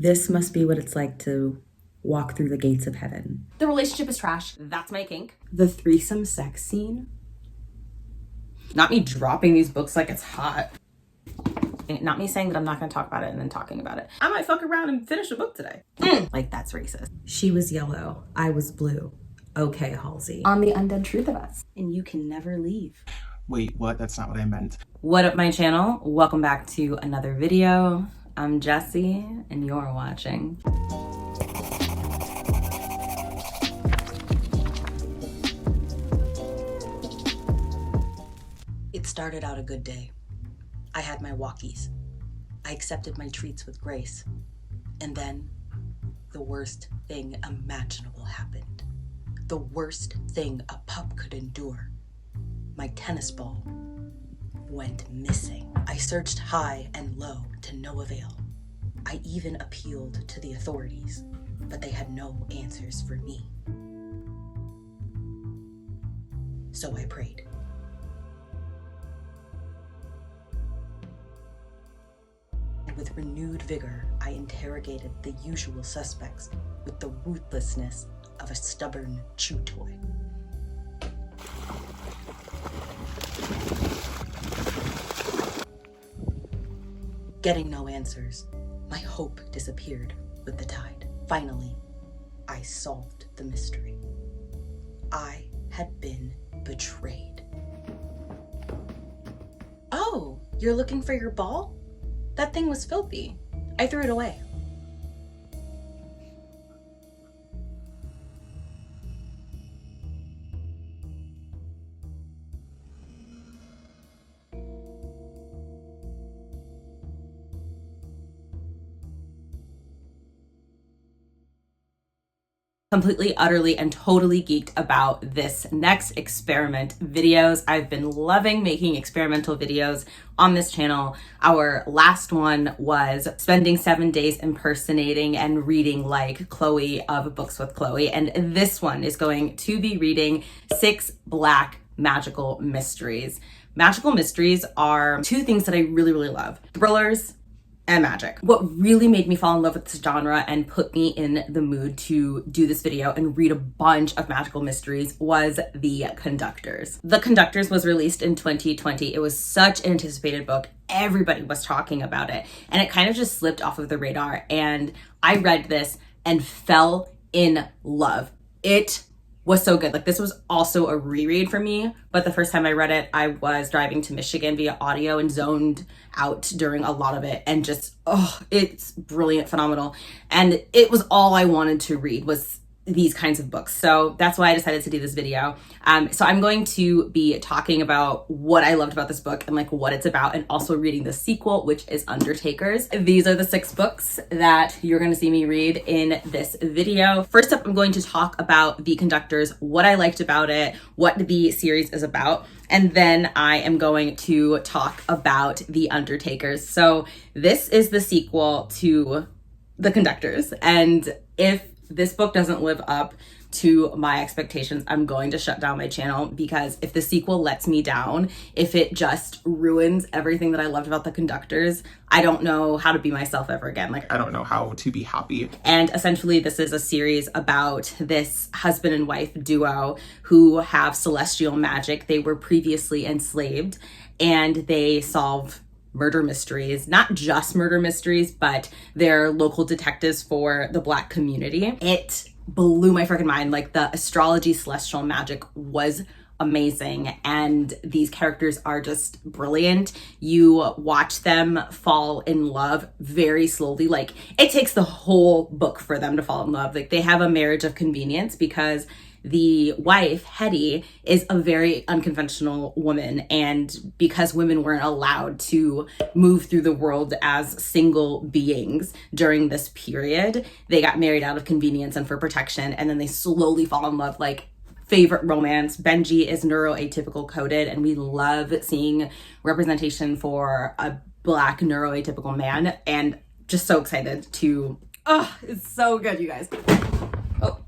This must be what it's like to walk through the gates of heaven. The relationship is trash. That's my kink. The threesome sex scene. Not me dropping these books like it's hot. Not me saying that I'm not going to talk about it and then talking about it. I might fuck around and finish a book today. Like, that's racist. She was yellow. I was blue. Okay, Halsey. On the Undead Truth of Us. And you can never leave. Wait, what? That's not what I meant. What up, my channel? Welcome back to another video. I'm Jessie, and you're watching. It started out a good day. I had my walkies. I accepted my treats with grace. And then, the worst thing imaginable happened. The worst thing a pup could endure. My tennis ball went missing. I searched high and low to no avail. I even appealed to the authorities, but they had no answers for me. So I prayed. And with renewed vigor, I interrogated the usual suspects with the ruthlessness of a stubborn chew toy. Getting no answers, my hope disappeared with the tide. Finally, I solved the mystery. I had been betrayed. Oh, you're looking for your ball? That thing was filthy. I threw it away. Completely, utterly, and totally geeked about this next experiment videos. I've been loving making experimental videos on this channel. Our last one was spending 7 days impersonating and reading like Chloe of Books with Chloe. And this one is going to be reading 6 Black magical mysteries. Magical mysteries are two things that I really, really love. Thrillers and magic. What really made me fall in love with this genre and put me in the mood to do this video and read a bunch of magical mysteries was The Conductors. The Conductors was released in 2020. It was such an anticipated book. Everybody was talking about it, and it kind of just slipped off of the radar. And I read this and fell in love. It was so good. Like, this was also a reread for me, but the first time I read it, I was driving to Michigan via audio and zoned out during a lot of it, and just, oh, it's brilliant, phenomenal. And it was all I wanted to read was these kinds of books. So that's why I decided to do this video. So I'm going to be talking about what I loved about this book and like what it's about, and also reading the sequel, which is Undertakers. These are the 6 books that you're going to see me read in this video. First up, I'm going to talk about The Conductors, what I liked about it, what the series is about, and then I am going to talk about The Undertakers. So this is the sequel to The Conductors, and if this book doesn't live up to my expectations, I'm going to shut down my channel, because if the sequel lets me down, if it just ruins everything that I loved about The Conductors, I don't know how to be myself ever again. Like, I don't know how to be happy. And essentially, this is a series about this husband and wife duo who have celestial magic. They were previously enslaved, and they solve murder mysteries, not just murder mysteries, but they're local detectives for the Black community. It blew my freaking mind. Like, the astrology celestial magic was amazing, and these characters are just brilliant. You watch them fall in love very slowly. Like, it takes the whole book for them to fall in love. Like, they have a marriage of convenience because the wife, Hetty, is a very unconventional woman, and because women weren't allowed to move through the world as single beings during this period, they got married out of convenience and for protection, and then they slowly fall in love. Like, favorite romance. Benji is neuroatypical coded, and we love seeing representation for a Black neuroatypical man, and just so excited to, oh, it's so good, you guys. Oh.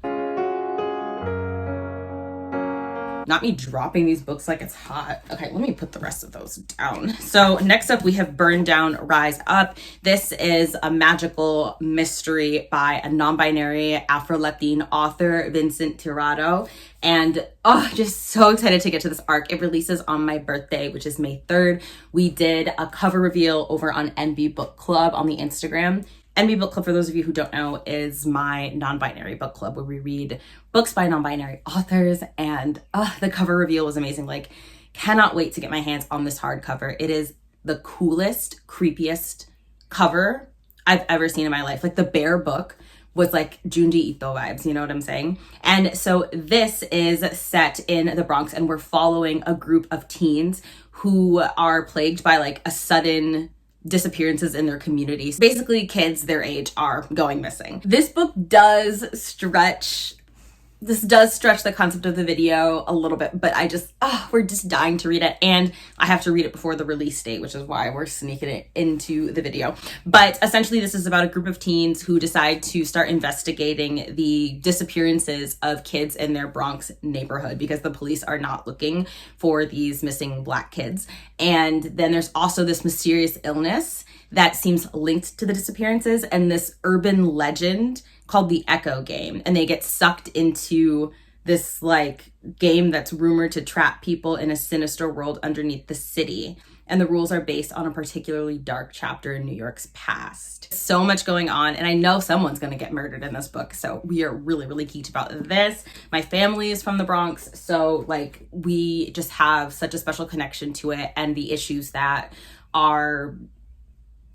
Not me dropping these books like it's hot. Okay, let me put the rest of those down. So next up we have Burn Down, Rise Up. This is a magical mystery by a non-binary Afro-Latin author, Vincent Tirado. And just so excited to get to this arc. It releases on my birthday, which is May 3rd. We did a cover reveal over on NB Book Club on the Instagram. NB Book Club, for those of you who don't know, is my non-binary book club where we read books by non-binary authors. And the cover reveal was amazing. Like, cannot wait to get my hands on this hardcover. It is the coolest, creepiest cover I've ever seen in my life. Like, the bare book was like Junji Ito vibes, you know what I'm saying? And so this is set in the Bronx, and we're following a group of teens who are plagued by like a sudden disappearances in their communities. Basically, kids their age are going missing. This book does stretch the concept of the video a little bit, but we're just dying to read it, and I have to read it before the release date, which is why we're sneaking it into the video. But essentially, this is about a group of teens who decide to start investigating the disappearances of kids in their Bronx neighborhood because the police are not looking for these missing Black kids. And then there's also this mysterious illness that seems linked to the disappearances, and this urban legend called the Echo Game. And they get sucked into this like game that's rumored to trap people in a sinister world underneath the city. And the rules are based on a particularly dark chapter in New York's past. So much going on, and I know someone's gonna get murdered in this book, so we are really, really geeked about this. My family is from the Bronx, so like we just have such a special connection to it and the issues that are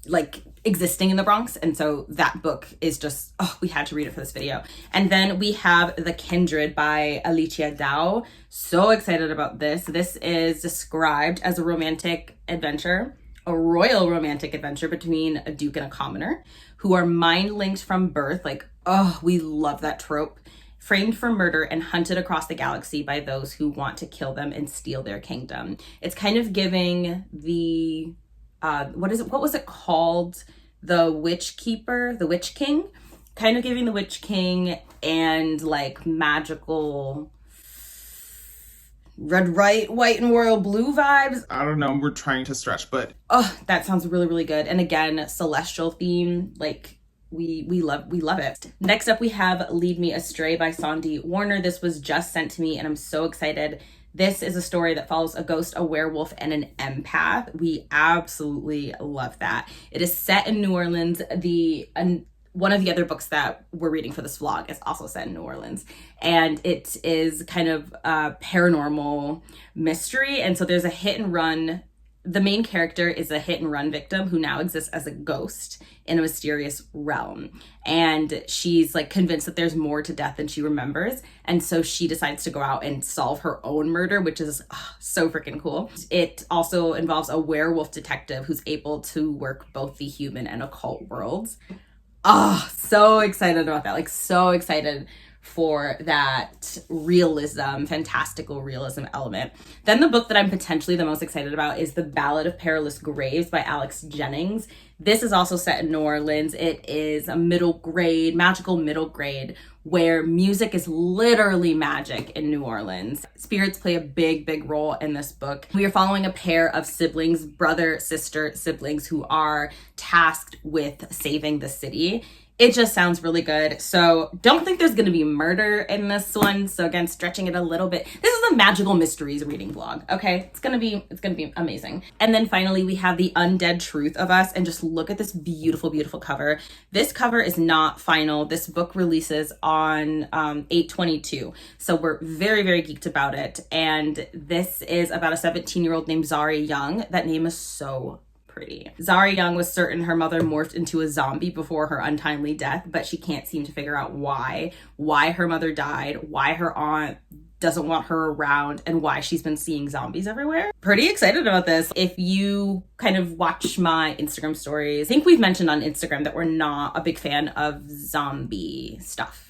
like existing in the Bronx. And so that book is just, we had to read it for this video. And then we have The Kindred by Alicia Dow. So excited about this. This is described as a romantic adventure, a royal romantic adventure between a duke and a commoner who are mind linked from birth. Like, we love that trope. Framed for murder and hunted across the galaxy by those who want to kill them and steal their kingdom. It's kind of giving the what was it called? The Witch Keeper, the Witch King, kind of giving the Witch King and like magical red, white, and royal blue vibes. I don't know, we're trying to stretch, but that sounds really, really good. And again, celestial theme, like we love it. Next up, we have Lead Me Astray by Sondi Warner. This was just sent to me, and I'm so excited. This is a story that follows a ghost, a werewolf, and an empath. We absolutely love that. It is set in New Orleans. One of the other books that we're reading for this vlog is also set in New Orleans. And it is kind of a paranormal mystery. And so there's a hit and run. The main character is a hit and run victim who now exists as a ghost in a mysterious realm. And she's like convinced that there's more to death than she remembers. And so she decides to go out and solve her own murder, which is so freaking cool. It also involves a werewolf detective who's able to work both the human and occult worlds. So excited about that. Like, so excited for that realism, fantastical realism element. Then the book that I'm potentially the most excited about is The Ballad of Perilous Graves by Alex Jennings. This is also set in New Orleans. It is a magical middle grade, where music is literally magic in New Orleans. Spirits play a big, big role in this book. We are following a pair of siblings, brother-sister siblings, who are tasked with saving the city. It just sounds really good. So don't think there's going to be murder in this one. So again, stretching it a little bit. This is a magical mysteries reading vlog. Okay. It's going to be amazing. And then finally we have The Undead Truth of Us, and just look at this beautiful, beautiful cover. This cover is not final. This book releases on 8/22. So we're very, very geeked about it. And this is about a 17-year-old named Zari Young. That name is so pretty. Zari Young was certain her mother morphed into a zombie before her untimely death, but she can't seem to figure out why her mother died, why her aunt doesn't want her around, and why she's been seeing zombies everywhere. Pretty excited about this. If you kind of watch my Instagram stories, I think we've mentioned on Instagram that we're not a big fan of zombie stuff.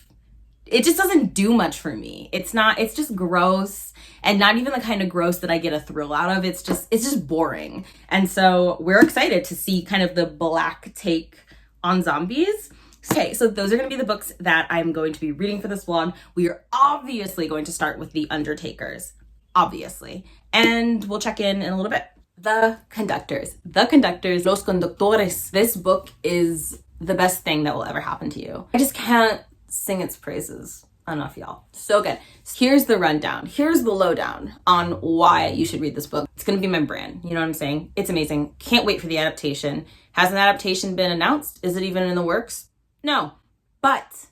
It just doesn't do much for me. It's just gross, and not even the kind of gross that I get a thrill out of. It's just boring. And so we're excited to see kind of the Black take on zombies. Okay, so those are going to be the books that I'm going to be reading for this vlog. We are obviously going to start with The Undertakers. obviously. And we'll check in a little bit. The Conductors, Los Conductores. This book is the best thing that will ever happen to you. I just can't sing its praises enough, y'all. So good. Here's the rundown. Here's the lowdown on why you should read this book. It's gonna be my brand. You know what I'm saying? It's amazing. Can't wait for the adaptation. Has an adaptation been announced? Is it even in the works? No. But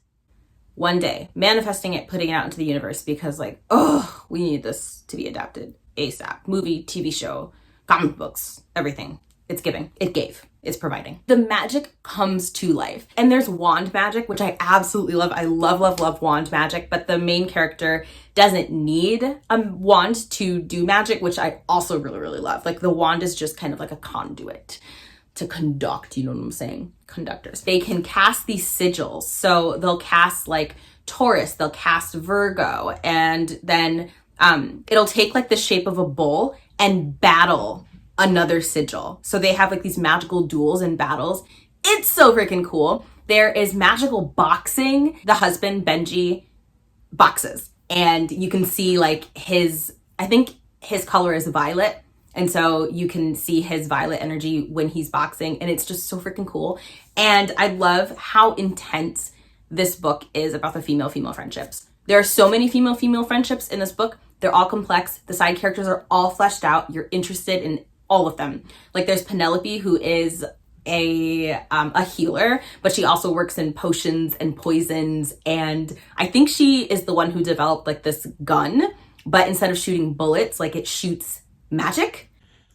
one day, manifesting it, putting it out into the universe, because like, oh, we need this to be adapted ASAP. Movie, TV show, comic books, everything. It's giving. It gave. It's providing. The magic comes to life. And there's wand magic, which I absolutely love. I love, love, love wand magic, but the main character doesn't need a wand to do magic, which I also really, really love. Like the wand is just kind of like a conduit to conduct, you know what I'm saying? Conductors. They can cast these sigils. So they'll cast like Taurus, they'll cast Virgo, and then it'll take like the shape of a bull and battle another sigil. So they have like these magical duels and battles. It's so freaking cool. There is magical boxing. The husband, Benji, boxes. And you can see like I think his color is violet. And so you can see his violet energy when he's boxing. And it's just so freaking cool. And I love how intense this book is about the female-female friendships. There are so many female-female friendships in this book. They're all complex. The side characters are all fleshed out. You're interested in all of them. Like there's Penelope, who is a healer, but she also works in potions and poisons. And I think she is the one who developed like this gun, but instead of shooting bullets, like it shoots magic.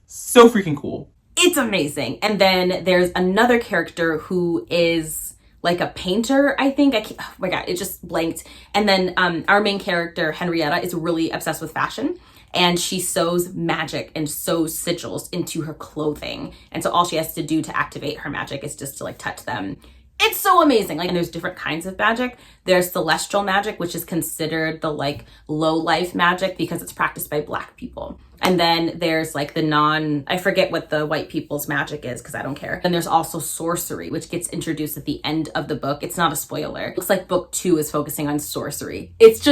So freaking cool. It's amazing. And then there's another character who is like a painter, I think. Oh my God, it just blanked. And then our main character, Henrietta, is really obsessed with fashion. And she sews magic and sews sigils into her clothing. And so all she has to do to activate her magic is just to like touch them. It's so amazing. Like, and there's different kinds of magic. There's celestial magic, which is considered the like low life magic because it's practiced by Black people. And then there's like I forget what the white people's magic is because I don't care. And there's also sorcery, which gets introduced at the end of the book. It's not a spoiler. It looks like book 2 is focusing on sorcery. It's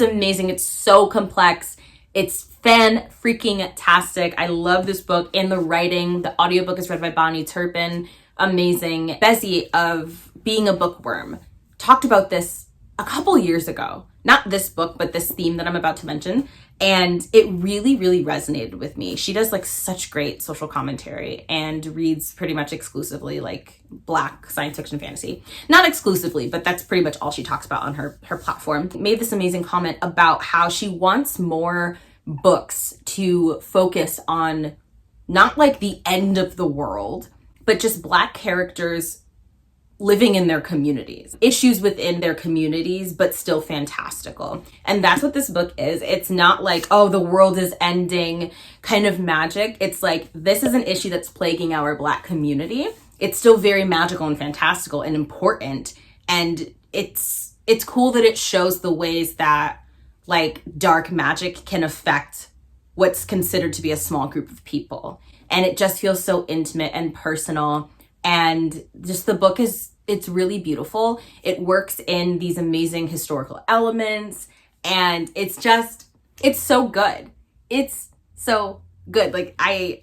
amazing. It's so complex. It's fan-freaking-tastic. I love this book and the writing. The audiobook is read by Bonnie Turpin. Amazing. Bessie of Being a Bookworm talked about this a couple years ago. Not this book, but this theme that I'm about to mention. And it really, really resonated with me. She does like such great social commentary and reads pretty much exclusively like Black science fiction fantasy. Not exclusively, but that's pretty much all she talks about on her platform. Made this amazing comment about how she wants more books to focus on not like the end of the world, but just Black characters living in their communities, issues within their communities, but still fantastical. And that's what this book is. It's not like, oh, the world is ending kind of magic. It's like, this is an issue that's plaguing our Black community. It's still very magical and fantastical and important. And it's cool that it shows the ways that like dark magic can affect what's considered to be a small group of people. And it just feels so intimate and personal. And just the book it's really beautiful. It works in these amazing historical elements. And it's so good. It's so good. Like I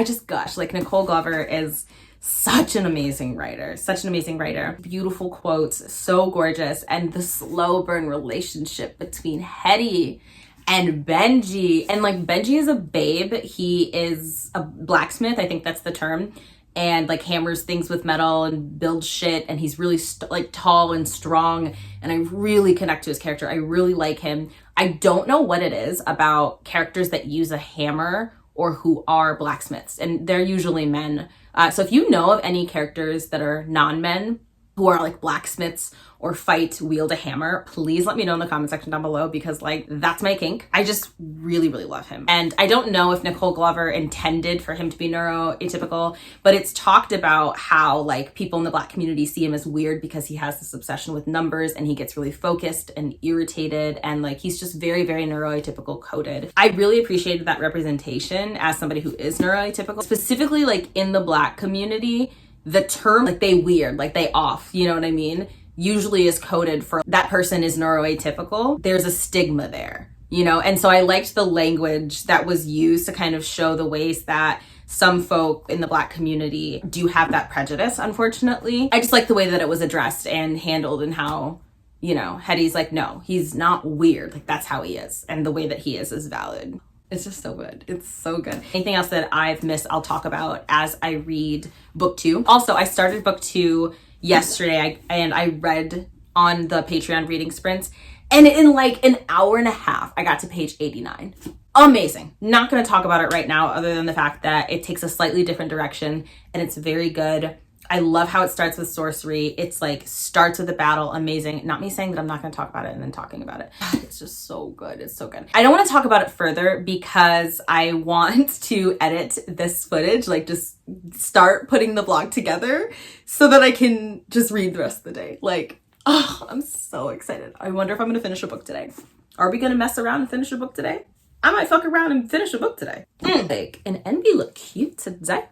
just gush. Like Nicole Glover is such an amazing writer. Beautiful quotes, so gorgeous. And the slow burn relationship between Hetty and Benji. And like Benji is a babe. He is a blacksmith. I think that's the term. And like hammers things with metal and builds shit. And he's really like tall and strong. And I really connect to his character. I really like him. I don't know what it is about characters that use a hammer or who are blacksmiths. And they're usually men. So if you know of any characters that are non-men who are like blacksmiths or wield a hammer, please let me know in the comment section down below because like that's my kink. I just really, really love him. And I don't know if Nicole Glover intended for him to be neuroatypical, but it's talked about how like people in the Black community see him as weird because he has this obsession with numbers and he gets really focused and irritated and like he's just very, very neuroatypical coded. I really appreciated that representation as somebody who is neuroatypical, specifically like in the Black community. The term like they weird, like they off, you know what I mean? Usually is coded for that person is neuroatypical. There's a stigma there. you know? And so I liked the language that was used to kind of show the ways that some folk in the Black community do have that prejudice, unfortunately. I just like the way that it was addressed and handled, and how, you know, Hetty's like, no, he's not weird. Like, that's how he is. And the way that he is valid. It's just so good. It's so good. Anything else that I've missed, I'll talk about as I read book 2. Also, I started book 2 yesterday, and I read on the Patreon reading sprints. And in like an hour and a half, I got to page 89. Amazing. Not going to talk about it right now, other than the fact that it takes a slightly different direction and it's very good. I love how it starts with sorcery. It's like starts with a battle. Amazing. Not me saying that I'm not going to talk about it and then talking about it. It's just so good. It's so good. I don't want to talk about it further because I want to edit this footage, like just start putting the vlog together so that I can just read the rest of the day. Like, oh, I'm so excited. I wonder if I'm going to finish a book today. Are we going to mess around and finish a book today? I might fuck around and finish a book today. Like, and Envy look cute today.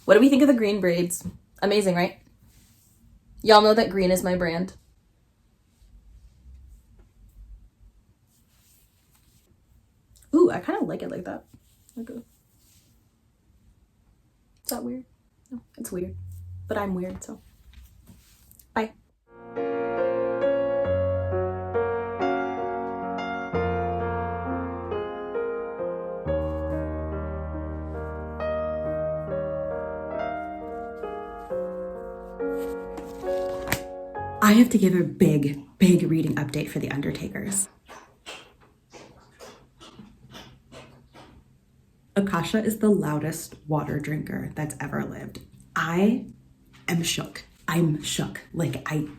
What do we think of the green braids? Amazing, right? Y'all know that green is my brand. Ooh, I kind of like it like that. Okay. Is that weird? No, it's weird. But I'm weird, so. Bye. I have to give a big reading update for the Undertakers. Akasha is the loudest water drinker that's ever lived. I am shook. I'm shook. Like, I'm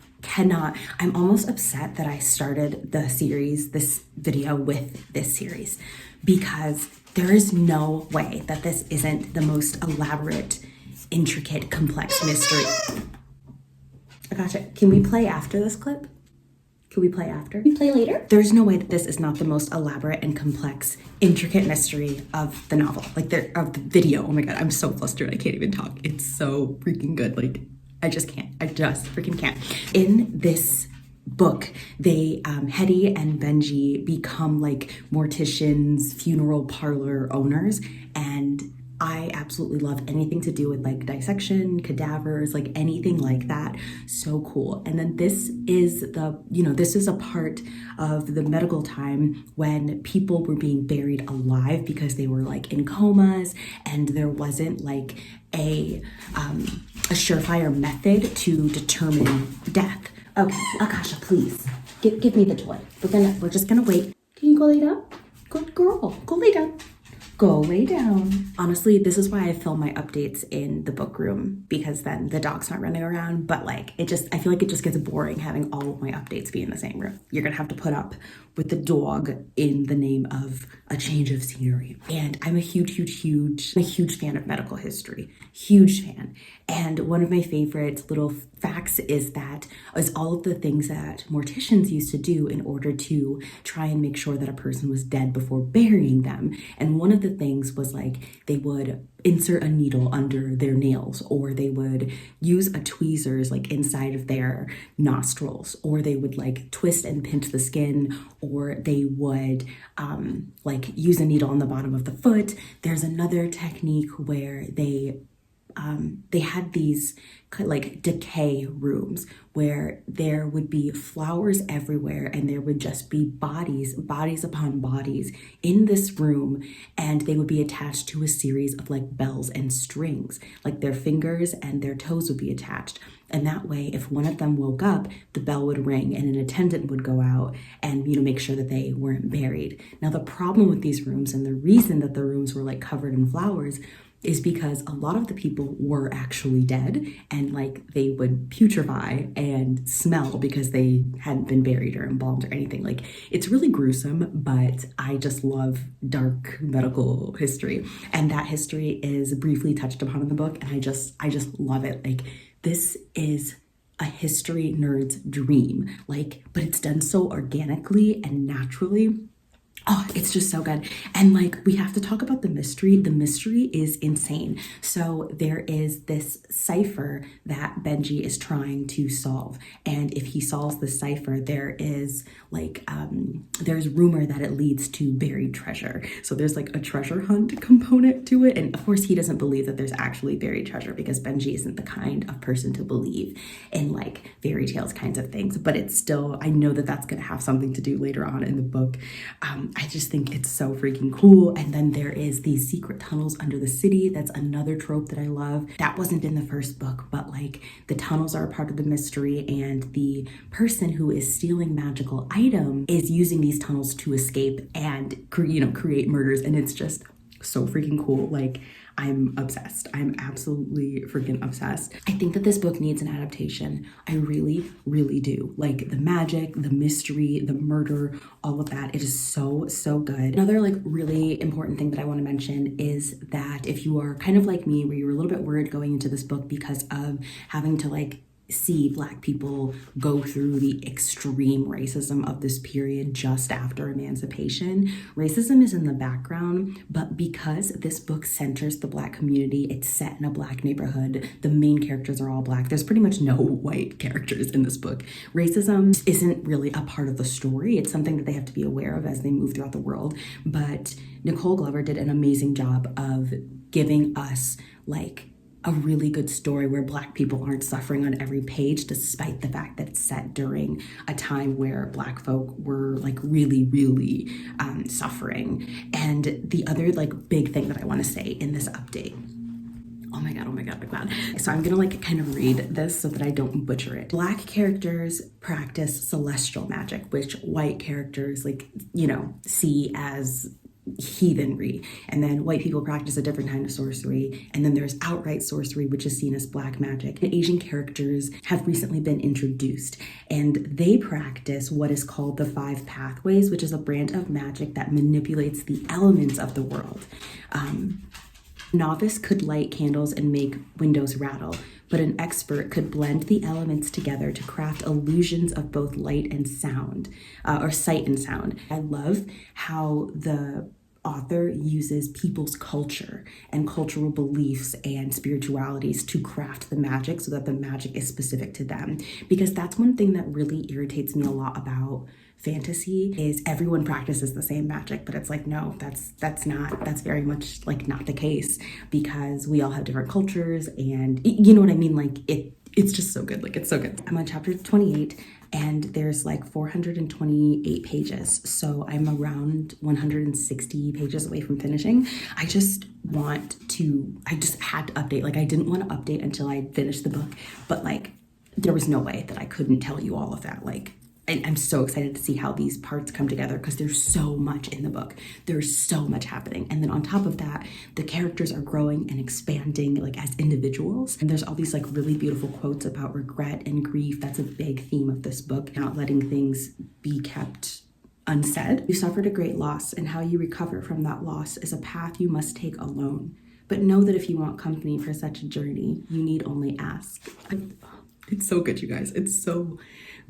almost upset that I started the series, this video with this series, because there is no way that this isn't the most elaborate, intricate, complex mystery. Akasha, can we play after this clip? Can we play after? We play later? There's no way that this is not the most elaborate and complex, intricate mystery of the novel. Like, of the video. Oh my God, I'm so flustered. I can't even talk. It's so freaking good. Like, I just can't. I just freaking can't. In this book, they, Hetty and Benji become like morticians, funeral parlor owners, and I absolutely love anything to do with like dissection, cadavers, like anything like that. So cool. And then this is this is a part of the medical time when people were being buried alive because they were like in comas and there wasn't like a surefire method to determine death. Okay, Akasha, please give me the toy. We're just gonna wait. Can you go lay down? Good girl. Go lay down. Go lay down. Honestly, this is why I film my updates in the book room, because then the dog's not running around, but like I feel like it just gets boring having all of my updates be in the same room. You're gonna have to put up with the dog in the name of a change of scenery. And I'm a huge fan of medical history. Huge fan. And one of my favorite little facts is all of the things that morticians used to do in order to try and make sure that a person was dead before burying them. And one of the things was like they would insert a needle under their nails, or they would use a tweezers like inside of their nostrils, or they would like twist and pinch the skin, or they would like use a needle on the bottom of the foot. There's another technique where they had these like decay rooms where there would be flowers everywhere and there would just be bodies upon bodies in this room, and they would be attached to a series of like bells and strings, like their fingers and their toes would be attached. And that way, if one of them woke up, the bell would ring and an attendant would go out and, make sure that they weren't buried. Now, the problem with these rooms, and the reason that the rooms were like covered in flowers, is because a lot of the people were actually dead, and like they would putrefy and smell because they hadn't been buried or embalmed or anything. Like, it's really gruesome, but I just love dark medical history, and that history is briefly touched upon in the book, and I just love it. Like, this is a history nerd's dream, like, but it's done so organically and naturally. Oh, it's just so good. And like, we have to talk about the mystery. The mystery is insane. So there is this cipher that Benji is trying to solve. And if he solves the cipher, there is like, there's rumor that it leads to buried treasure. So there's like a treasure hunt component to it. And of course, he doesn't believe that there's actually buried treasure because Benji isn't the kind of person to believe in like fairy tales kinds of things. But it's still, I know that that's going to have something to do later on in the book. I just think it's so freaking cool. And then there is these secret tunnels under the city. That's another trope that I love. That wasn't in the first book, but like the tunnels are a part of the mystery, and the person who is stealing magical item is using these tunnels to escape and create murders. And it's just so freaking cool. Like, I'm obsessed. I'm absolutely freaking obsessed. I think that this book needs an adaptation. I really, really do. Like the magic, the mystery, the murder, all of that. It is so, so good. Another like really important thing that I want to mention is that if you are kind of like me, where you're a little bit worried going into this book because of having to like see Black people go through the extreme racism of this period just after emancipation. Racism is in the background, but because this book centers the Black community, it's set in a Black neighborhood, the main characters are all Black. There's pretty much no white characters in this book. Racism isn't really a part of the story. It's something that they have to be aware of as they move throughout the world. But Nicole Glover did an amazing job of giving us like a really good story where Black people aren't suffering on every page, despite the fact that it's set during a time where Black folk were like really, really suffering. And the other like big thing that I want to say in this update, oh my God. So I'm gonna like kind of read this so that I don't butcher it. Black characters practice celestial magic, which white characters see as heathenry. And then white people practice a different kind of sorcery. And then there's outright sorcery, which is seen as Black magic. And Asian characters have recently been introduced, and they practice what is called the 5 pathways, which is a brand of magic that manipulates the elements of the world. Novice could light candles and make windows rattle, but an expert could blend the elements together to craft illusions of both light and sound, or sight and sound. I love how the author uses people's culture and cultural beliefs and spiritualities to craft the magic so that the magic is specific to them. Because that's one thing that really irritates me a lot about fantasy is everyone practices the same magic, but it's like, no, that's very much like not the case, because we all have different cultures, and you know what I mean? Like it's just so good. Like, it's so good. I'm on chapter 28 and there's like 428 pages. So I'm around 160 pages away from finishing. I just had to update. Like, I didn't want to update until I finished the book, but like there was no way that I couldn't tell you all of that. Like, I'm so excited to see how these parts come together, because there's so much in the book. There's so much happening. And then on top of that, the characters are growing and expanding like as individuals. And there's all these like really beautiful quotes about regret and grief. That's a big theme of this book, not letting things be kept unsaid. You suffered a great loss, and how you recover from that loss is a path you must take alone. But know that if you want company for such a journey, you need only ask. It's so good, you guys. It's so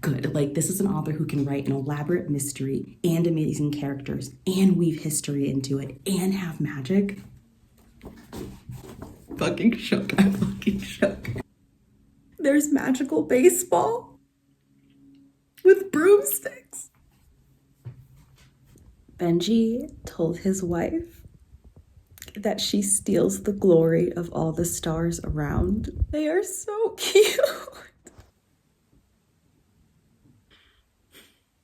good. Like, this is an author who can write an elaborate mystery and amazing characters and weave history into it and have magic. Fucking shook. I'm fucking shook. There's magical baseball with broomsticks. Benji told his wife that she steals the glory of all the stars around. They are so cute.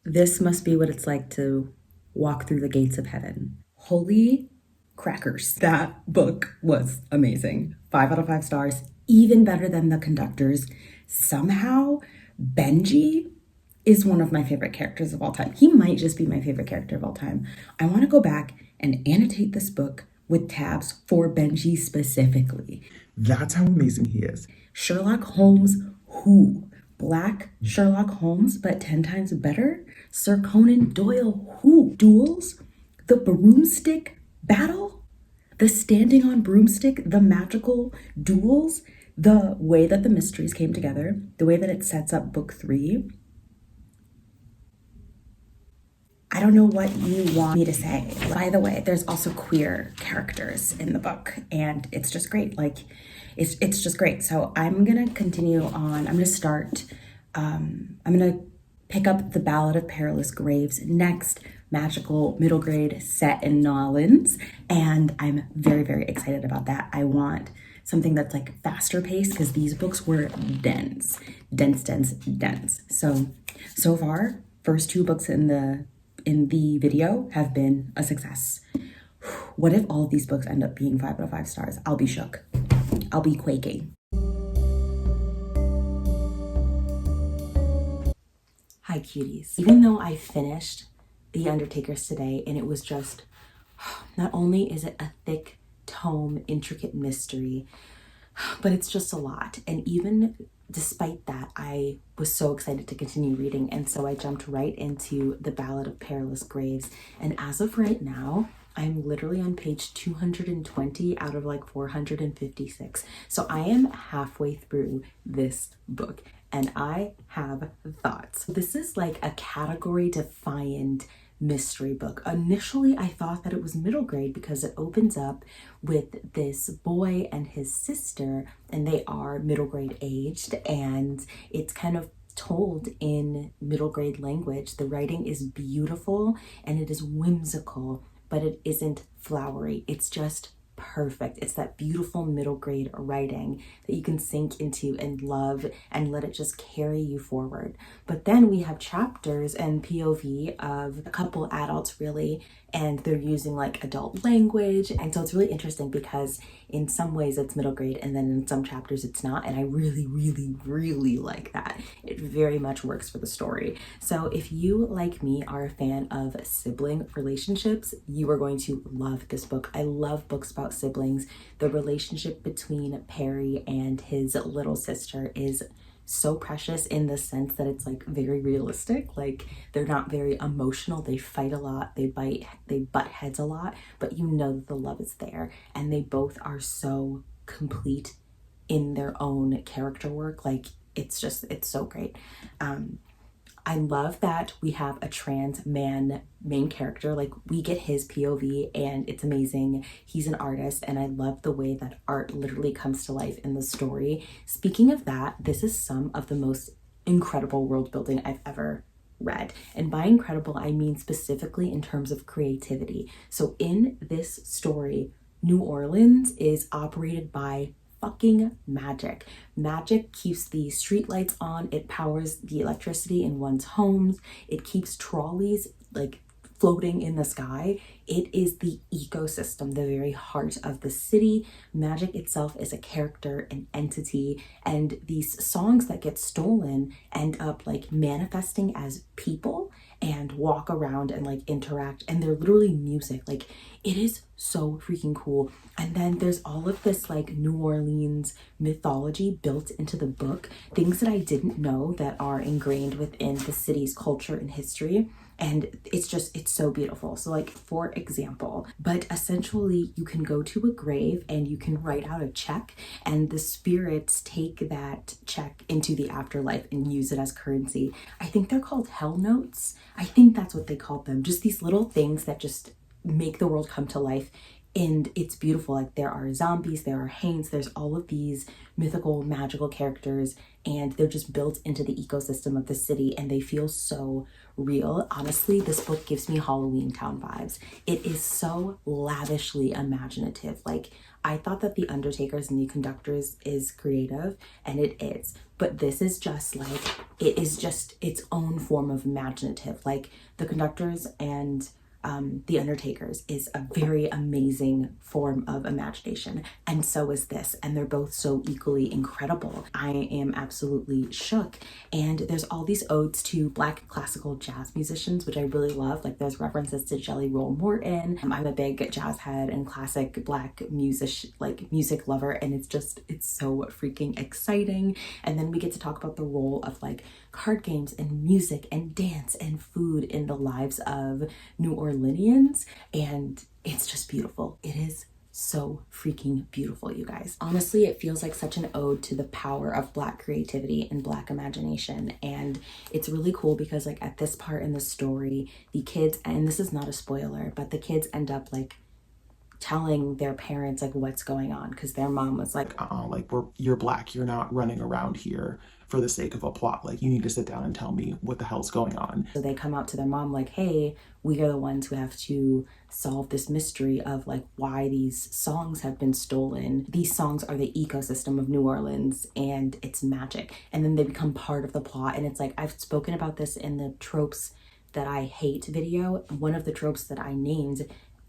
This must be what it's like to walk through the gates of heaven. Holy crackers. That book was amazing. 5 out of 5 stars, even better than the Conductors. Somehow, Benji is one of my favorite characters of all time. He might just be my favorite character of all time. I want to go back and annotate this book with tabs for Benji specifically. That's how amazing he is. Sherlock Holmes, who? Black Sherlock Holmes, but 10 times better? Sir Conan Doyle, who? Duels? The broomstick battle? The standing on broomstick? The magical duels? The way that the mysteries came together? The way that it sets up book 3? I don't know what you want me to say. By the way, there's also queer characters in the book, and it's just great. Like, it's just great. So I'm gonna continue on. I'm gonna start. I'm gonna pick up the Ballad of Perilous Graves next, magical middle grade set in New Orleans, and I'm very, very excited about that. I want something that's like faster paced because these books were dense. So far, first two books in the video have been a success. What if all of these books end up being 5 out of 5 stars? I'll be shook. I'll be quaking. Hi cuties. Even though I finished The Undertakers today and it was just, not only is it a thick tome, intricate mystery, but it's just a lot. And even despite that, I was so excited to continue reading. And so I jumped right into The Ballad of Perilous Graves. And as of right now, I'm literally on page 220 out of like 456. So I am halfway through this book and I have thoughts. This is like a category defiant mystery book. Initially, I thought that it was middle grade because it opens up with this boy and his sister, and they are middle grade aged, and it's kind of told in middle grade language. The writing is beautiful and it is whimsical, but it isn't flowery. It's just perfect. It's that beautiful middle grade writing that you can sink into and love and let it just carry you forward. But then we have chapters and POV of a couple adults really, and they're using like adult language. And so it's really interesting because in some ways it's middle grade and then in some chapters it's not. And I really, really, really like that. It very much works for the story. So if you, like me, are a fan of sibling relationships, you are going to love this book. I love books about siblings. The relationship between Perry and his little sister is so precious in the sense that it's like very realistic. Like they're not very emotional. They fight a lot. They butt heads a lot, but you know that the love is there, and they both are so complete in their own character work. Like it's so great. I love that we have a trans man main character. Like we get his POV and it's amazing. He's an artist and I love the way that art literally comes to life in the story. Speaking of that, this is some of the most incredible world building I've ever read. And by incredible, I mean specifically in terms of creativity. So in this story, New Orleans is operated by fucking magic. Magic keeps the streetlights on. It powers the electricity in one's homes. It keeps trolleys like floating in the sky. It is the ecosystem, the very heart of the city. Magic itself is a character, an entity, and these songs that get stolen end up like manifesting as people and walk around and like interact, and they're literally music. Like it is so freaking cool. And then there's all of this like New Orleans mythology built into the book, things that I didn't know that are ingrained within the city's culture and history. And it's so beautiful. So like, for example, but essentially you can go to a grave and you can write out a check, and the spirits take that check into the afterlife and use it as currency. I think they're called hell notes. I think that's what they called them. Just these little things that just make the world come to life. And it's beautiful. Like there are zombies, there are haints, there's all of these mythical, magical characters, and they're just built into the ecosystem of the city, and they feel so real. Honestly, this book gives me Halloween Town vibes. It is so lavishly imaginative. Like I thought that The Undertakers and The Conductors is creative, and it is, but this is just like, it is just its own form of imaginative. Like The Conductors and The Undertakers is a very amazing form of imagination, and so is this, and they're both so equally incredible. I am absolutely shook. And there's all these odes to Black classical jazz musicians, which I really love. Like there's references to Jelly Roll Morton. I'm a big jazz head and classic Black music lover, and it's so freaking exciting. And then we get to talk about the role of like card games and music and dance and food in the lives of New Orleanians, and it's just beautiful. It is so freaking beautiful, you guys. Honestly, it feels like such an ode to the power of Black creativity and Black imagination. And it's really cool because like at this part in the story, the kids, and this is not a spoiler, but the kids end up like telling their parents like what's going on, because their mom was like, you're Black, you're not running around here for the sake of a plot. Like, you need to sit down and tell me what the hell's going on. so they come out to their mom like, hey, we are the ones who have to solve this mystery of like why these songs have been stolen. These songs are the ecosystem of New Orleans and it's magic. And then they become part of the plot. And it's like, I've spoken about this in the tropes that I hate video. One of the tropes that I named,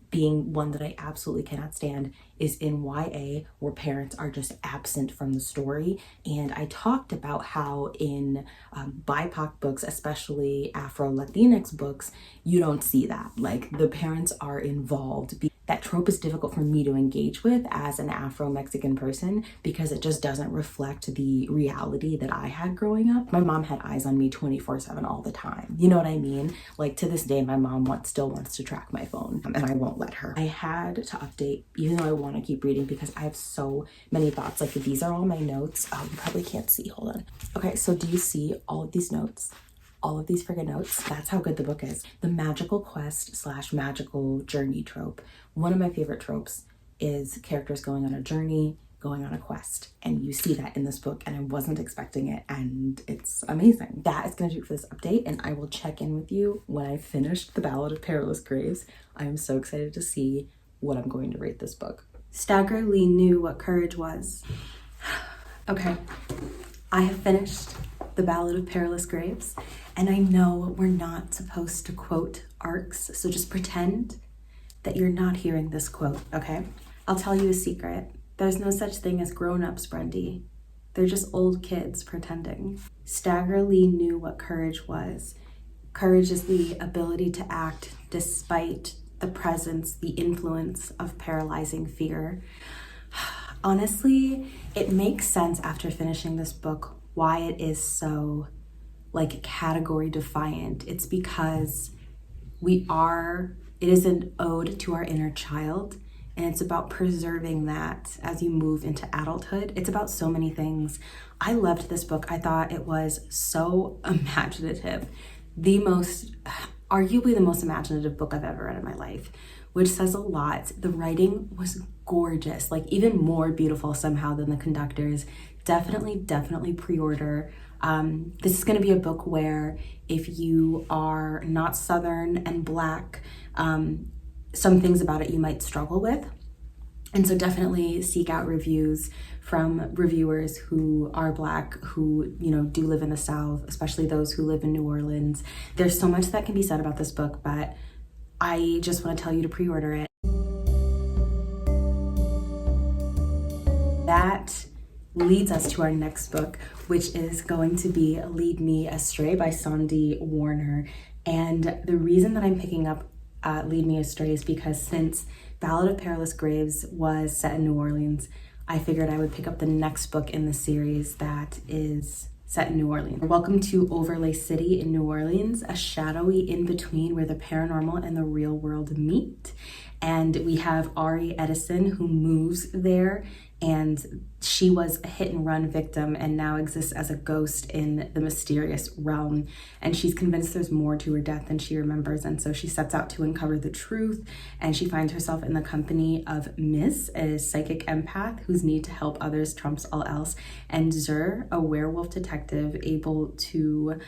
being one that I absolutely cannot stand, is in YA where parents are just absent from the story. And I talked about how in BIPOC books, especially Afro-Latinx books, you don't see that. Like the parents are involved. That trope is difficult for me to engage with as an Afro-Mexican person because it just doesn't reflect the reality that I had growing up. My mom had eyes on me 24/7 all the time. You know what I mean? Like to this day, my mom still wants to track my phone and I won't let her. I had to update, even though I want to keep reading because I have so many thoughts. Like these are all my notes. Oh, you probably can't see. Hold on. Okay, so do you see all of these notes? All of these friggin' notes. That's how good the book is. The magical quest / magical journey trope. One of my favorite tropes is characters going on a journey, going on a quest. And you see that in this book and I wasn't expecting it and it's amazing. That is gonna do it for this update and I will check in with you when I finished The Ballad of Perilous Graves. I am so excited to see what I'm going to rate this book. Staggerly knew what courage was. Okay, I have finished The Ballad of Perilous Graves, and I know we're not supposed to quote arcs, so just pretend that you're not hearing this quote, okay? I'll tell you a secret. There's no such thing as grown-ups, Brendy. They're just old kids pretending. Staggerly knew what courage was. Courage is the ability to act despite the presence, the influence of paralyzing fear. Honestly, it makes sense after finishing this book why it is so like category defiant. It's because it is an ode to our inner child and it's about preserving that as you move into adulthood. It's about so many things. I loved this book. I thought it was so imaginative. Arguably the most imaginative book I've ever read in my life, which says a lot. The writing was gorgeous, like even more beautiful somehow than the Conductors. Definitely pre-order. This is going to be a book where if you are not Southern and Black, some things about it you might struggle with. And so definitely seek out reviews from reviewers who are Black, who, do live in the South, especially those who live in New Orleans. There's so much that can be said about this book, but I just want to tell you to pre-order it. That leads us to our next book, which is going to be Me Astray by Sandy Warner. And the reason that I'm picking up Lead Me Astray is because since Ballad of Perilous Graves was set in New Orleans, I figured I would pick up the next book in the series that is set in New Orleans. Welcome to Overlay City in New Orleans, a shadowy in-between where the paranormal and the real world meet. And we have Ari Edison who moves there, and she was a hit and run victim and now exists as a ghost in the mysterious realm. And she's convinced there's more to her death than she remembers. And so she sets out to uncover the truth, and she finds herself in the company of Miss, a psychic empath whose need to help others trumps all else, and Zur, a werewolf detective able to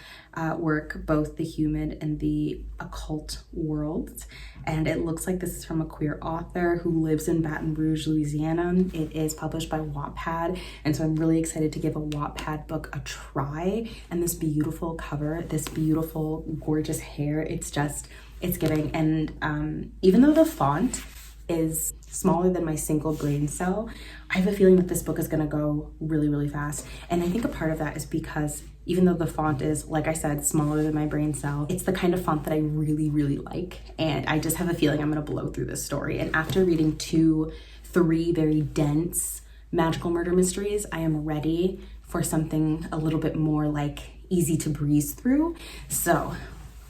work both the human and the occult worlds. And it looks like this is from a queer author who lives in Baton Rouge, Louisiana. It is published by Wattpad, and so I'm really excited to give a Wattpad book a try. And this beautiful cover, this beautiful, gorgeous hair, it's giving. And even though the font is smaller than my single brain cell, I have a feeling that this book is gonna go really, really fast. And I think a part of that is because even though the font is, like I said, smaller than my brain cell, it's the kind of font that I really, really like. And I just have a feeling I'm gonna blow through this story. And after reading 3 very dense magical murder mysteries, I am ready for something a little bit more like easy to breeze through. So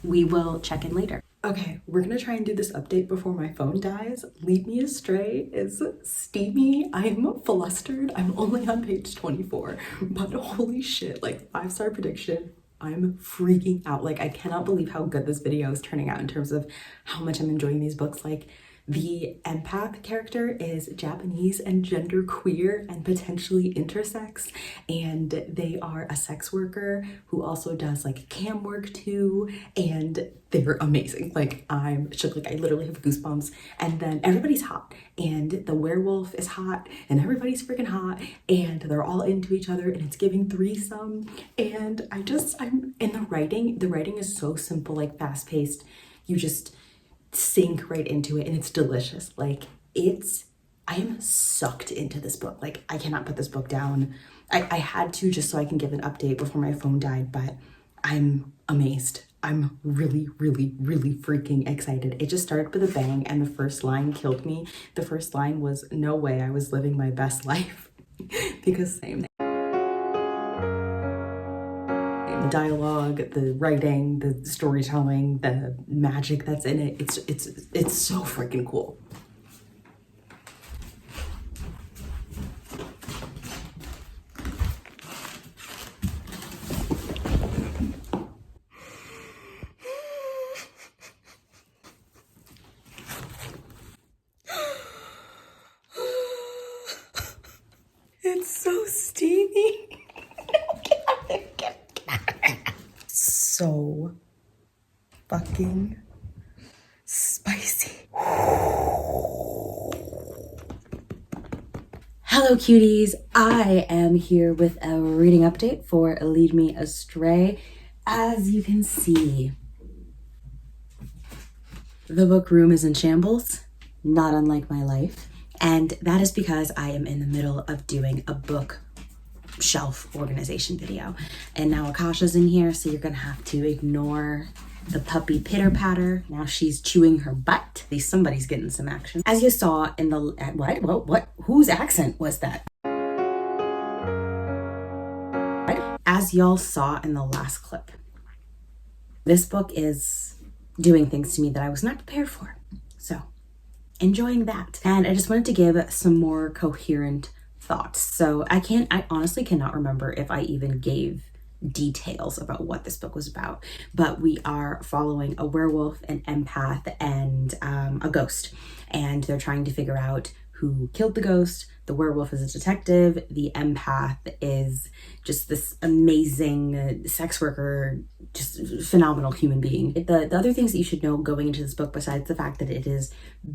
we will check in later. Okay, we're gonna try and do this update before my phone dies. Me Astray is steamy. I'm flustered. I'm only on page 24, but holy shit, like 5-star prediction. I'm freaking out. Like, I cannot believe how good this video is turning out in terms of how much I'm enjoying these books. Like, the empath character is Japanese and genderqueer and potentially intersex, and they are a sex worker who also does like cam work too, and they're amazing. Like, I'm shook, like I literally have goosebumps. And then everybody's hot, and the werewolf is hot, and everybody's freaking hot, and they're all into each other, and it's giving threesome. And I'm in the writing is so simple, like fast paced. You just sink right into it, and it's delicious. Like, I am sucked into this book. Like, I cannot put this book down. I had to, just so I can give an update before my phone died, but I'm amazed. I'm really, really, really freaking excited. It just started with a bang, and the first line killed me. The first line was, "No way I was living my best life." Because same. The dialogue, the writing, the storytelling, the magic that's in it, it's so freaking cool. It's so steamy. So fucking spicy. Hello cuties, I am here with a reading update for Me Astray. As you can see, the book room is in shambles, not unlike my life. And that is because I am in the middle of doing a book shelf organization video. And now Akasha's in here, so you're gonna have to ignore the puppy pitter patter. Now she's chewing her butt. At least somebody's getting some action. As you saw in the, what? Whose accent was that? As y'all saw in the last clip, this book is doing things to me that I was not prepared for. So, enjoying that. And I just wanted to give some more coherent thoughts. So I honestly cannot remember if I even gave details about what this book was about, but we are following a werewolf, an empath, and a ghost, and they're trying to figure out who killed the ghost. The werewolf is a detective. The empath is just this amazing sex worker, just phenomenal human being. The other things that you should know going into this book, besides the fact that it is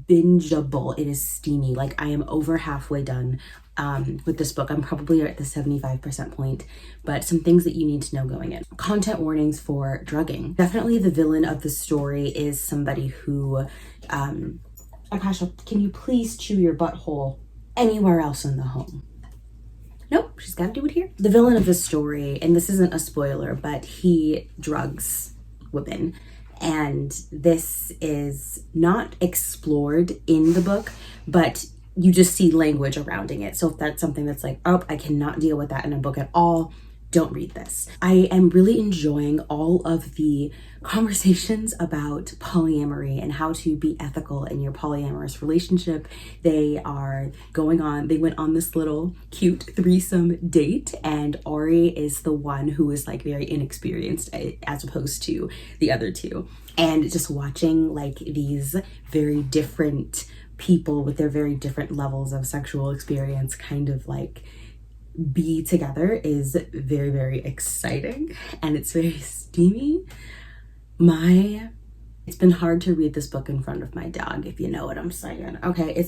bingeable, it is steamy. Like, I am over halfway done with this book. I'm probably at the 75% point, but some things that you need to know going in. Content warnings for drugging. Definitely the villain of the story is somebody who, Akasha, can you please chew your butthole anywhere else in the home? Nope, she's got to do it here. The villain of the story, and this isn't a spoiler, but he drugs women. And this is not explored in the book, but you just see language surrounding it. So if that's something that's like, oh, I cannot deal with that in a book at all, don't read this. I am really enjoying all of the conversations about polyamory and how to be ethical in your polyamorous relationship. They went on this little cute threesome date, and Ori is the one who is like very inexperienced as opposed to the other two. And just watching like these very different people with their very different levels of sexual experience kind of like be together is very, very exciting, and it's very steamy. It's been hard to read this book in front of my dog, if you know what I'm saying. Okay,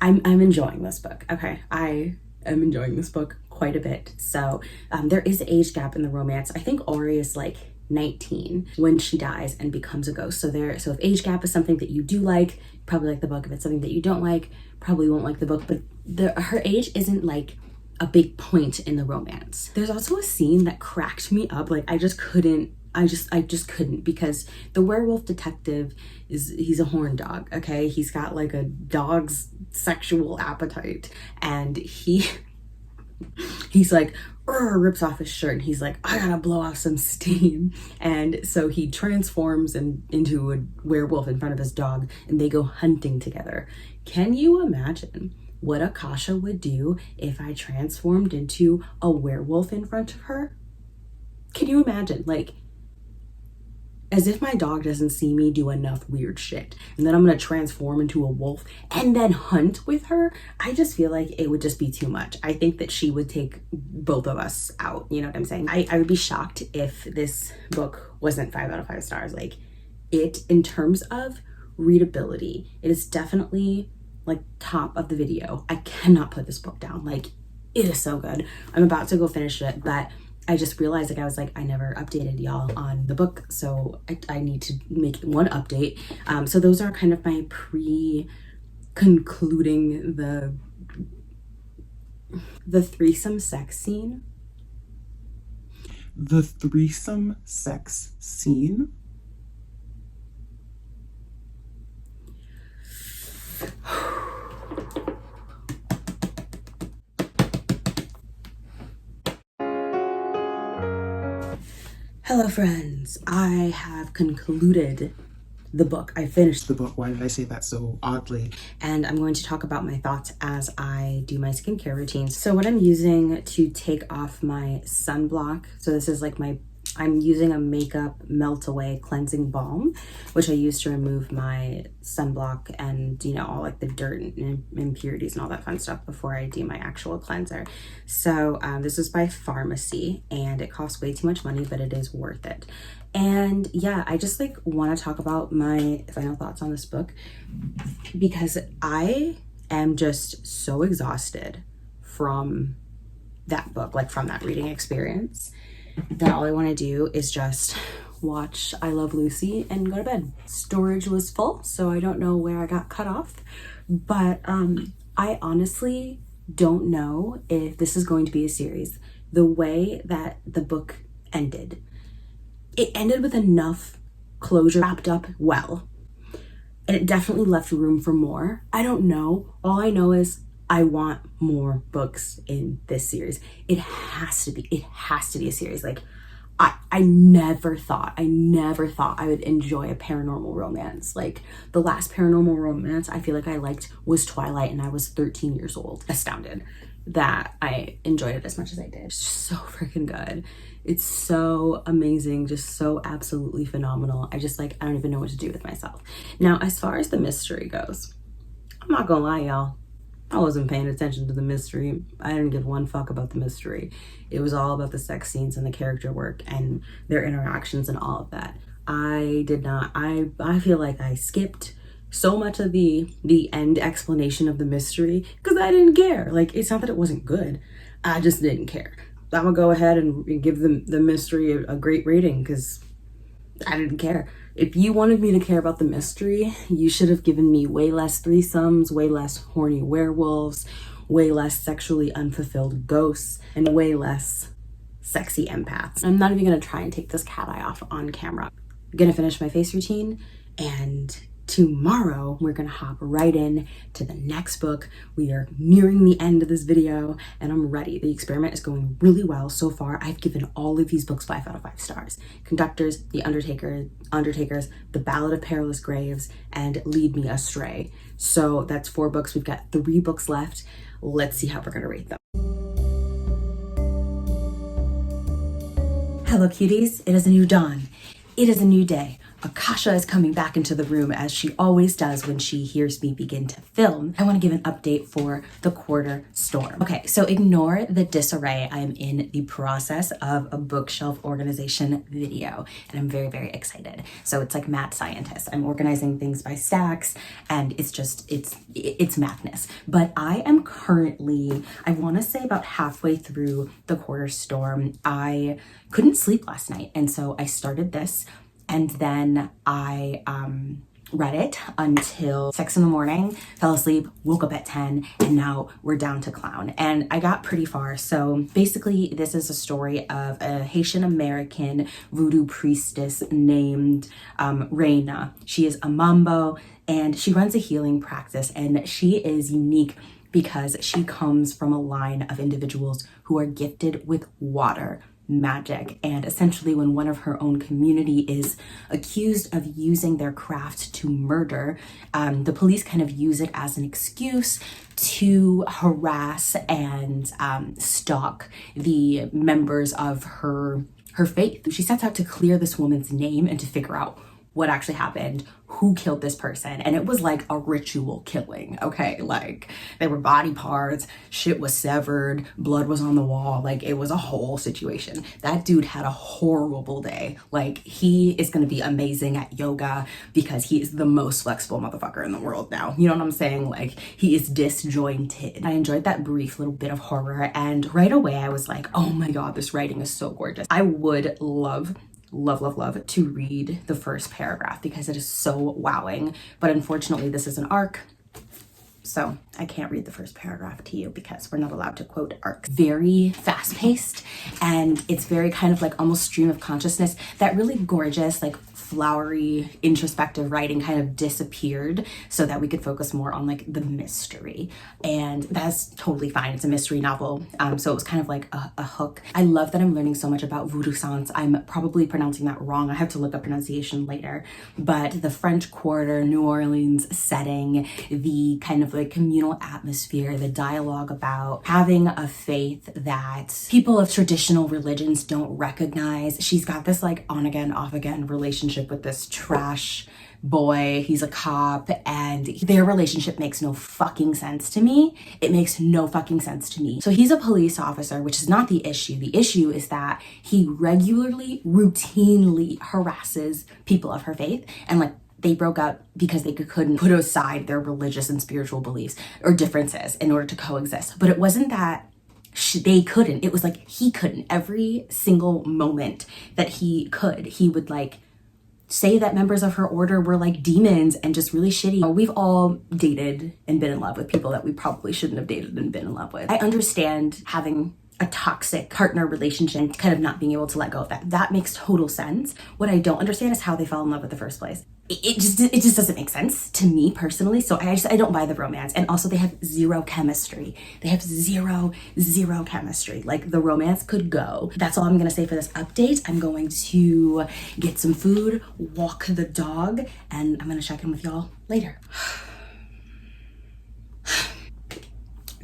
I'm enjoying this book. Okay, I am enjoying this book quite a bit. So there is an age gap in the romance. I think Ori is like 19 when she dies and becomes a ghost. So if age gap is something that you do like, probably like the book. If it's something that you don't like, probably won't like the book. But her age isn't like a big point in the romance. There's also a scene that cracked me up. Like, I just couldn't, because the werewolf detective he's a horn dog, okay? He's got like a dog's sexual appetite, and he he's like, rips off his shirt and he's like, I gotta blow off some steam. And so he transforms into a werewolf in front of his dog and they go hunting together. Can you imagine what Akasha would do if I transformed into a werewolf in front of her? Can you imagine? Like, as if my dog doesn't see me do enough weird shit. And then I'm gonna transform into a wolf and then hunt with her. I just feel like it would just be too much. I think that she would take both of us out. You know what I'm saying? I would be shocked if this book wasn't 5 out of 5 stars. Like, it, in terms of readability, it is definitely like top of the video. I cannot put this book down. Like, it is so good. I'm about to go finish it, but I just realized, like, I was like, I never updated y'all on the book, so I need to make one update. So those are kind of my concluding the threesome sex scene. The threesome sex scene? Hello friends, I have concluded the book. I finished The book, why did I say that so oddly? and I'm going to talk about my thoughts as I do my skincare routines. So what I'm using to take off my sunblock, so this is like I'm using a makeup melt away cleansing balm, which I use to remove my sunblock and, you know, all like the dirt and impurities and all that fun stuff before I do my actual cleanser. So this is by Pharmacy and it costs way too much money, but it is worth it. And yeah, I just like want to talk about my final thoughts on this book because I am just so exhausted from that book, like from that reading experience, that all I want to do is just watch I Love Lucy and go to bed. Storage was full, so I don't know where I got cut off, but I honestly don't know if this is going to be a series. The way that the book ended, it ended with enough closure, wrapped up well, and it definitely left room for more. I don't know. All I know is I want more books in this series. It has to be a series. Like, I never thought I would enjoy a paranormal romance. Like, the last paranormal romance I feel like I liked was Twilight, and I was 13 years old. Astounded that I enjoyed it as much as I did. It's just so freaking good. It's so amazing, just so absolutely phenomenal. I don't even know what to do with myself. Now, as far as the mystery goes, I'm not gonna lie, y'all. I wasn't paying attention to the mystery. I didn't give one fuck about the mystery. It was all about the sex scenes and the character work and their interactions and all of that. I did not, I feel like I skipped so much of the end explanation of the mystery because I didn't care. Like, it's not that it wasn't good. I just didn't care. I'm gonna go ahead and give the mystery a great rating because I didn't care. If you wanted me to care about the mystery, you should have given me way less threesomes, way less horny werewolves, way less sexually unfulfilled ghosts, and way less sexy empaths. I'm not even gonna try and take this cat eye off on camera. I'm gonna finish my face routine, and tomorrow we're gonna hop right in to the next book. We are nearing the end of this video and I'm ready. The experiment is going really well so far. I've given all of these books 5 out of 5 stars. Conductors, The Undertakers, The Ballad of Perilous Graves, and Me Astray. So that's 4 books. We've got 3 books left. Let's see how we're gonna rate them. Hello cuties, it is a new dawn. It is a new day. Akasha is coming back into the room as she always does when she hears me begin to film. I want to give an update for the quarter storm. Okay, so ignore the disarray. I am in the process of a bookshelf organization video and I'm very, very excited. So it's like mad scientist. I'm organizing things by stacks and it's madness. But I am currently, I want to say about halfway through the quarter storm. I couldn't sleep last night and so I started this. And then I read it until 6 in the morning, fell asleep, woke up at 10, and now we're down to clown. And I got pretty far. So basically, this is a story of a Haitian American voodoo priestess named Reina. She is a mambo and she runs a healing practice and she is unique because she comes from a line of individuals who are gifted with water magic. And essentially, when one of her own community is accused of using their craft to murder, the police kind of use it as an excuse to harass and stalk the members of her faith. She sets out to clear this woman's name and to figure out what actually happened, who killed this person. And it was like a ritual killing, okay? Like, there were body parts, shit was severed, blood was on the wall, like it was a whole situation. That dude had a horrible day. Like, he is gonna be amazing at yoga because he is the most flexible motherfucker in the world now. You know what I'm saying? Like, he is disjointed. I enjoyed that brief little bit of horror, and right away I was like, oh my God, this writing is so gorgeous. I would love to read the first paragraph because it is so wowing, but unfortunately this is an arc, so I can't read the first paragraph to you because we're not allowed to quote arcs. Very fast-paced, and it's very kind of like almost stream of consciousness. That really gorgeous, like flowery, introspective writing kind of disappeared so that we could focus more on like the mystery, and that's totally fine. It's a mystery novel, so it was kind of like a hook. I love that I'm learning so much about voodoo sans. I'm probably pronouncing that wrong. I have to look up pronunciation later, but the French Quarter, New Orleans setting, the kind of like communal atmosphere, the dialogue about having a faith that people of traditional religions don't recognize. She's got this like on again, off again relationship with this trash boy. He's a cop, and their relationship makes no fucking sense to me. It makes no fucking sense to me. So he's a police officer, which is not the issue. The issue is that he regularly, routinely harasses people of her faith, and like they broke up because they couldn't put aside their religious and spiritual beliefs or differences in order to coexist. But it wasn't that they couldn't. It was like he couldn't. Every single moment that he could, he would like say that members of her order were like demons and just really shitty. We've all dated and been in love with people that we probably shouldn't have dated and been in love with. I understand having a toxic partner relationship and kind of not being able to let go of that. That makes total sense. What I don't understand is how they fell in love in the first place. It just doesn't make sense to me personally. So I don't buy the romance. And also they have zero chemistry. They have zero chemistry. Like, the romance could go. That's all I'm gonna say for this update. I'm going to get some food, walk the dog, and I'm gonna check in with y'all later.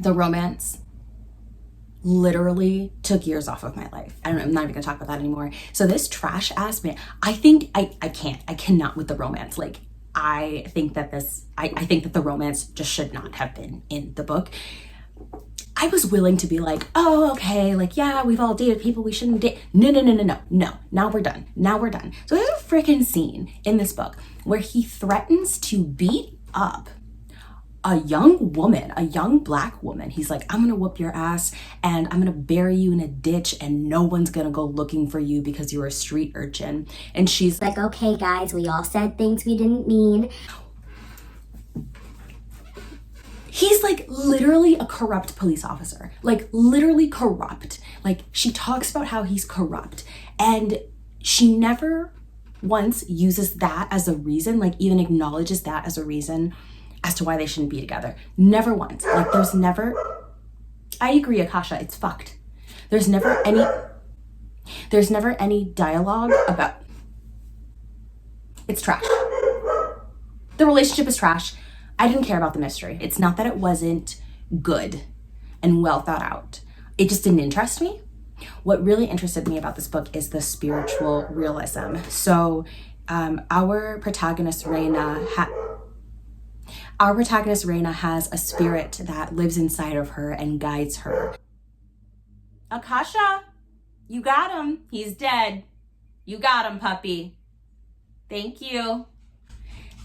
The romance literally took years off of my life. I'm not even gonna talk about that anymore. So this trash ass man, I think I cannot with the romance. Like, I think that the romance just should not have been in the book. I was willing to be like, oh, okay, like, yeah, we've all dated people we shouldn't date. No, now we're done. So there's a freaking scene in this book where he threatens to beat up a young woman, a young Black woman. He's like, I'm gonna whoop your ass and I'm gonna bury you in a ditch and no one's gonna go looking for you because you're a street urchin. And she's like, okay guys, we all said things we didn't mean. He's like literally a corrupt police officer, like literally corrupt. Like, she talks about how he's corrupt, and she never once uses that as a reason, like even acknowledges that as a reason as to why they shouldn't be together. Never once. Like, there's never, I agree, Akasha, it's fucked. There's never any dialogue about, it's trash. The relationship is trash. I didn't care about the mystery. It's not that it wasn't good and well thought out. It just didn't interest me. What really interested me about this book is the spiritual realism. So our protagonist Reina has a spirit that lives inside of her and guides her. Akasha, you got him. He's dead. You got him, puppy. Thank you.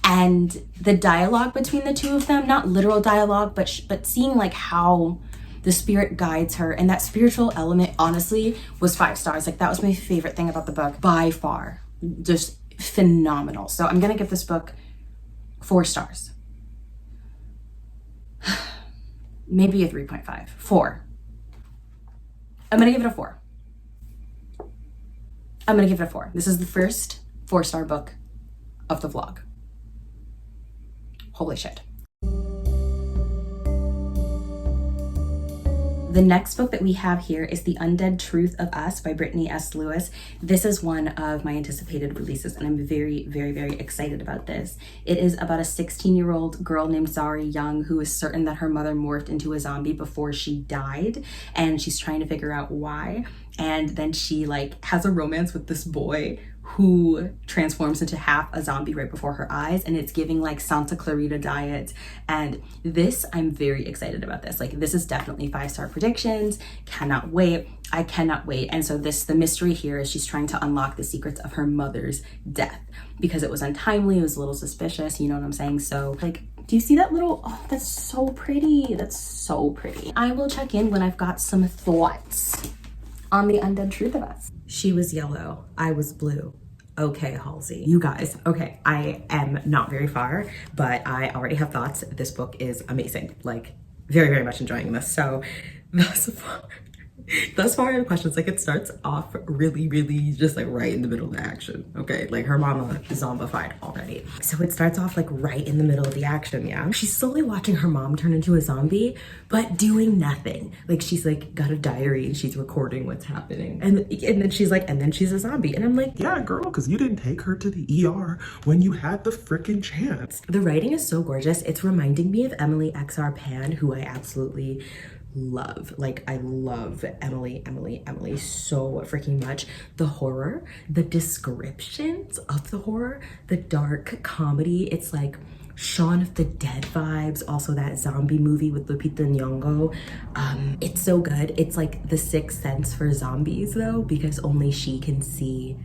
And the dialogue between the two of them, not literal dialogue, but seeing like how the spirit guides her, and that spiritual element honestly was 5 stars. Like, that was my favorite thing about the book by far. Just phenomenal. So I'm gonna give this book 4 stars. Maybe a 3.5. 4. I'm gonna give it a 4. This is the first 4-star book of the vlog. Holy shit. The next book that we have here is The Undead Truth of Us by Brittany S. Lewis. This is one of my anticipated releases, and I'm very, very, very excited about this. It is about a 16-year-old girl named Zari Young who is certain that her mother morphed into a zombie before she died, and she's trying to figure out why. And then she has a romance with this boy who transforms into half a zombie right before her eyes, and it's giving Santa Clarita Diet. And this, I'm very excited about this. This is definitely 5-star predictions. Cannot wait. I cannot wait. And so the mystery here is she's trying to unlock the secrets of her mother's death because it was untimely, it was a little suspicious, you know what I'm saying? So do you see that little, oh, that's so pretty. That's so pretty. I will check in when I've got some thoughts on The Undead Truth of Us. She was yellow, I was blue. Okay, Halsey. You guys, okay, I am not very far, but I already have thoughts. This book is amazing. Very, very much enjoying this. So thus far I have questions. It starts off really, really just right in the middle of the action. Okay, her mama is zombified already. So it starts off right in the middle of the action, yeah? She's slowly watching her mom turn into a zombie, but doing nothing. She's got a diary and she's recording what's happening. And then she's and then she's a zombie. And I'm yeah, girl, because you didn't take her to the ER when you had the freaking chance. The writing is so gorgeous. It's reminding me of Emily XR Pan, who I absolutely love. I love Emily so freaking much. The horror, the descriptions of the horror, the dark comedy, it's Shaun of the Dead vibes, also that zombie movie with Lupita Nyong'o. It's so good. It's the Sixth Sense for zombies though, because only she can see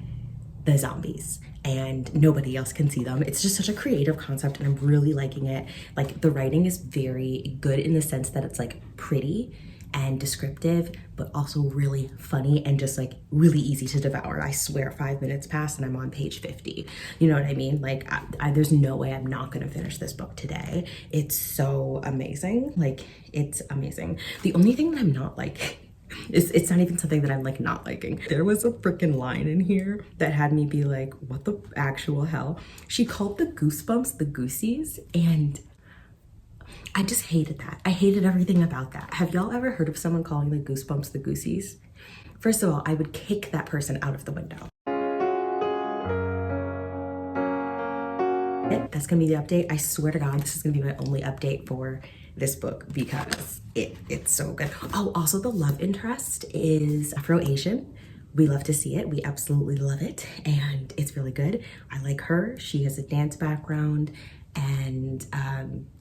the zombies and nobody else can see them. It's just such a creative concept and I'm really liking it. The writing is very good in the sense that it's pretty and descriptive, but also really funny and just really easy to devour. I swear 5 minutes pass and I'm on page 50. You know what I mean? There's no way I'm not gonna finish this book today. It's so amazing. It's amazing. The only thing that I'm not it's not even something that I'm not liking. There was a freaking line in here that had me be what the actual hell? She called the goosebumps the goosies, and I just hated that. I hated everything about that. Have y'all ever heard of someone calling the goosebumps the goosies? First of all, I would kick that person out of the window. That's gonna be the update. I swear to God, this is gonna be my only update for this book because it's so good. Oh, also the love interest is Afro-Asian. We love to see it. We absolutely love it. And it's really good. I like her. She has a dance background and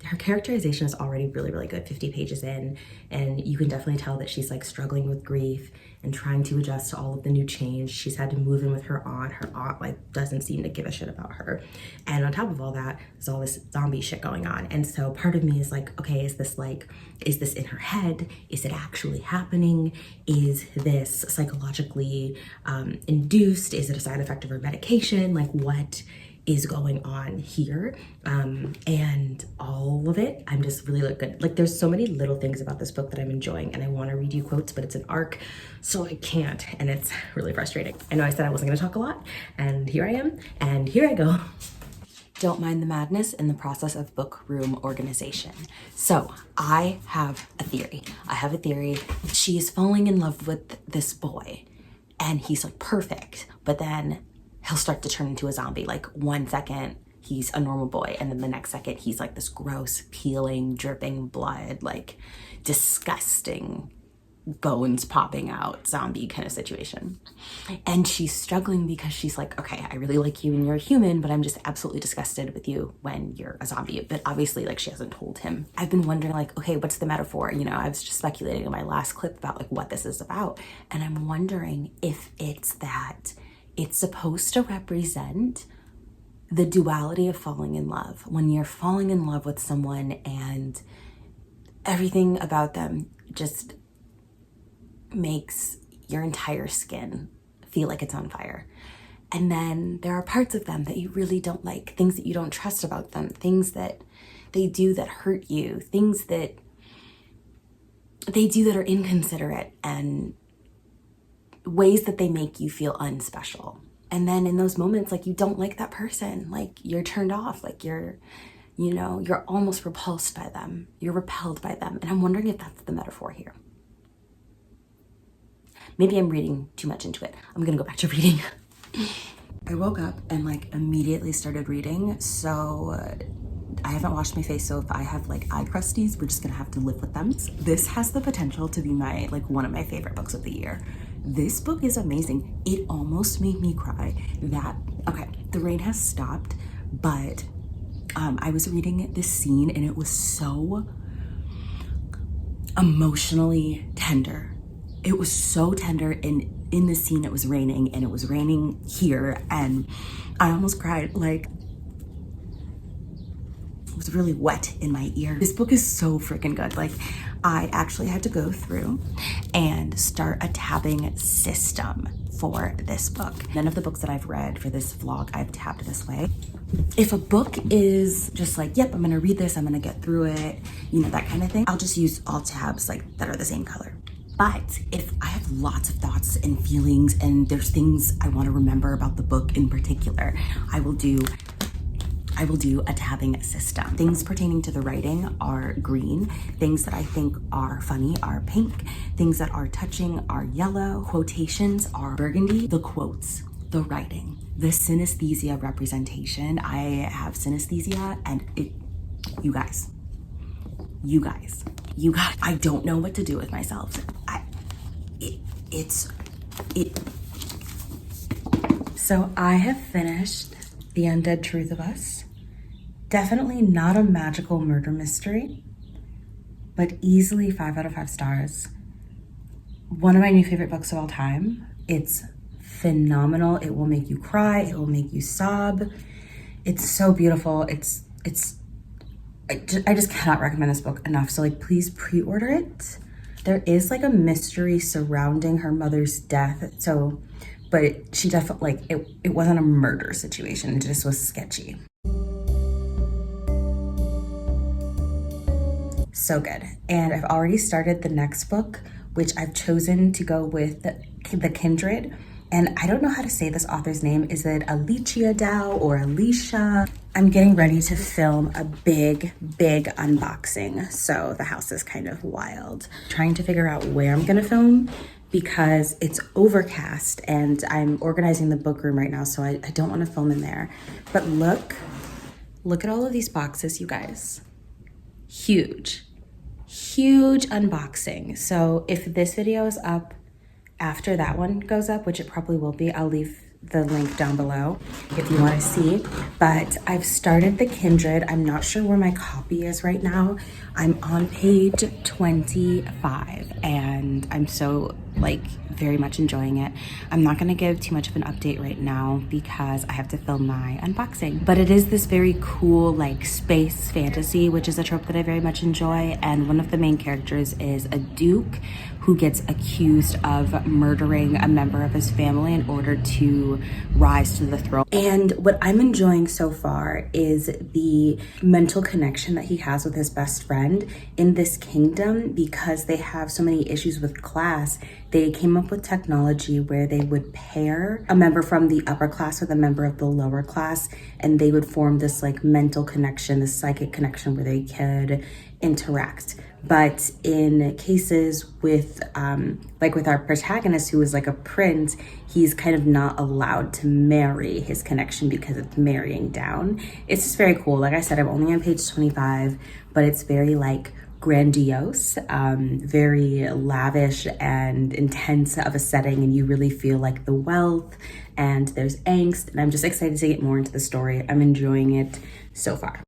her characterization is already really, really good, 50 pages in. And you can definitely tell that she's struggling with grief and trying to adjust to all of the new change. She's had to move in with her aunt. Her aunt doesn't seem to give a shit about her. And on top of all that, there's all this zombie shit going on. And so part of me is okay, is this in her head? Is it actually happening? Is this psychologically induced? Is it a side effect of her medication? What is going on here? And all of it, I'm just really good. There's so many little things about this book that I'm enjoying and I want to read you quotes, but it's an arc, so I can't, and it's really frustrating. I know I said I wasn't going to talk a lot, and here I am, and here I go. Don't mind the madness in the process of book room organization. So I have a theory. She is falling in love with this boy and he's perfect, but then he'll start to turn into a zombie. 1 second he's a normal boy and then the next second he's this gross, peeling, dripping blood, disgusting bones popping out zombie kind of situation. And she's struggling because she's okay, I really like you and you're a human, but I'm just absolutely disgusted with you when you're a zombie. But obviously she hasn't told him. I've been wondering okay, what's the metaphor? I was just speculating in my last clip about what this is about. And I'm wondering if it's that it's supposed to represent the duality of falling in love. When you're falling in love with someone and everything about them just makes your entire skin feel like it's on fire. And then there are parts of them that you really don't like, things that you don't trust about them, things that they do that hurt you, things that they do that are inconsiderate, and ways that they make you feel unspecial. And then in those moments, you don't like that person, you're turned off, you're almost repulsed by them, you're repelled by them. And I'm wondering if that's the metaphor here. Maybe I'm reading too much into it. I'm gonna go back to reading. I woke up and like immediately started reading, so I haven't washed my face, so if I have like eye crusties, we're just gonna have to live with them. This has the potential to be my one of my favorite books of the year. This book is amazing. It almost made me cry. Okay, the rain has stopped, but I was reading this scene and it was so emotionally tender. It was so tender, and in the scene it was raining, and it was raining here, and I almost cried. Like, it was really wet in my ear. This book is so freaking good. Like, I actually had to go through and start a tabbing system for this book. None of the books that I've read for this vlog I've tabbed this way. If a book is just like, yep, I'm gonna read this, I'm gonna get through it, you know, that kind of thing, I'll just use all tabs like that are the same color. But if I have lots of thoughts and feelings and there's things I want to remember about the book in particular, I will do a tabbing system. Things pertaining to the writing are green. Things that I think are funny are pink. Things that are touching are yellow. Quotations are burgundy. The quotes, the writing, the synesthesia representation. I have synesthesia, and you guys, I don't know what to do with myself. So I have finished The Undead Truth of Us. Definitely not a magical murder mystery, but easily 5 out of 5 stars. One of my new favorite books of all time. It's phenomenal. It will make you cry. It will make you sob. It's so beautiful. I just cannot recommend this book enough. So like, please pre-order it. There is like a mystery surrounding her mother's death. So, but she definitely, like, it wasn't a murder situation. It just was sketchy. So good. And I've already started the next book, which I've chosen to go with the Kindred. And I don't know how to say this author's name. Is it Alicia Dow or Alicia? I'm getting ready to film a big unboxing. So the house is kind of wild. Trying to figure out where I'm gonna film because it's overcast and I'm organizing the book room right now. So I don't wanna film in there. But look at all of these boxes, you guys. Huge unboxing. So if this video is up after that one goes up, which it probably will be, I'll leave the link down below if you want to see. But I've started the Kindred. I'm not sure where my copy is right now. I'm on page 25 and I'm so very much enjoying it. I'm not going to give too much of an update right now because I have to film my unboxing, but it is this very cool space fantasy, which is a trope that I very much enjoy. And one of the main characters is a duke who gets accused of murdering a member of his family in order to rise to the throne. And what I'm enjoying so far is the mental connection that he has with his best friend in this kingdom. Because they have so many issues with class, they came up with technology where they would pair a member from the upper class with a member of the lower class, and they would form this mental connection, this psychic connection where they could interact. But in cases with with our protagonist, who is a prince, he's kind of not allowed to marry his connection because it's marrying down. It's just very cool. Like I said, I'm only on page 25, but it's very grandiose, very lavish and intense of a setting, and you really feel the wealth and there's angst, and I'm just excited to get more into the story. I'm enjoying it so far.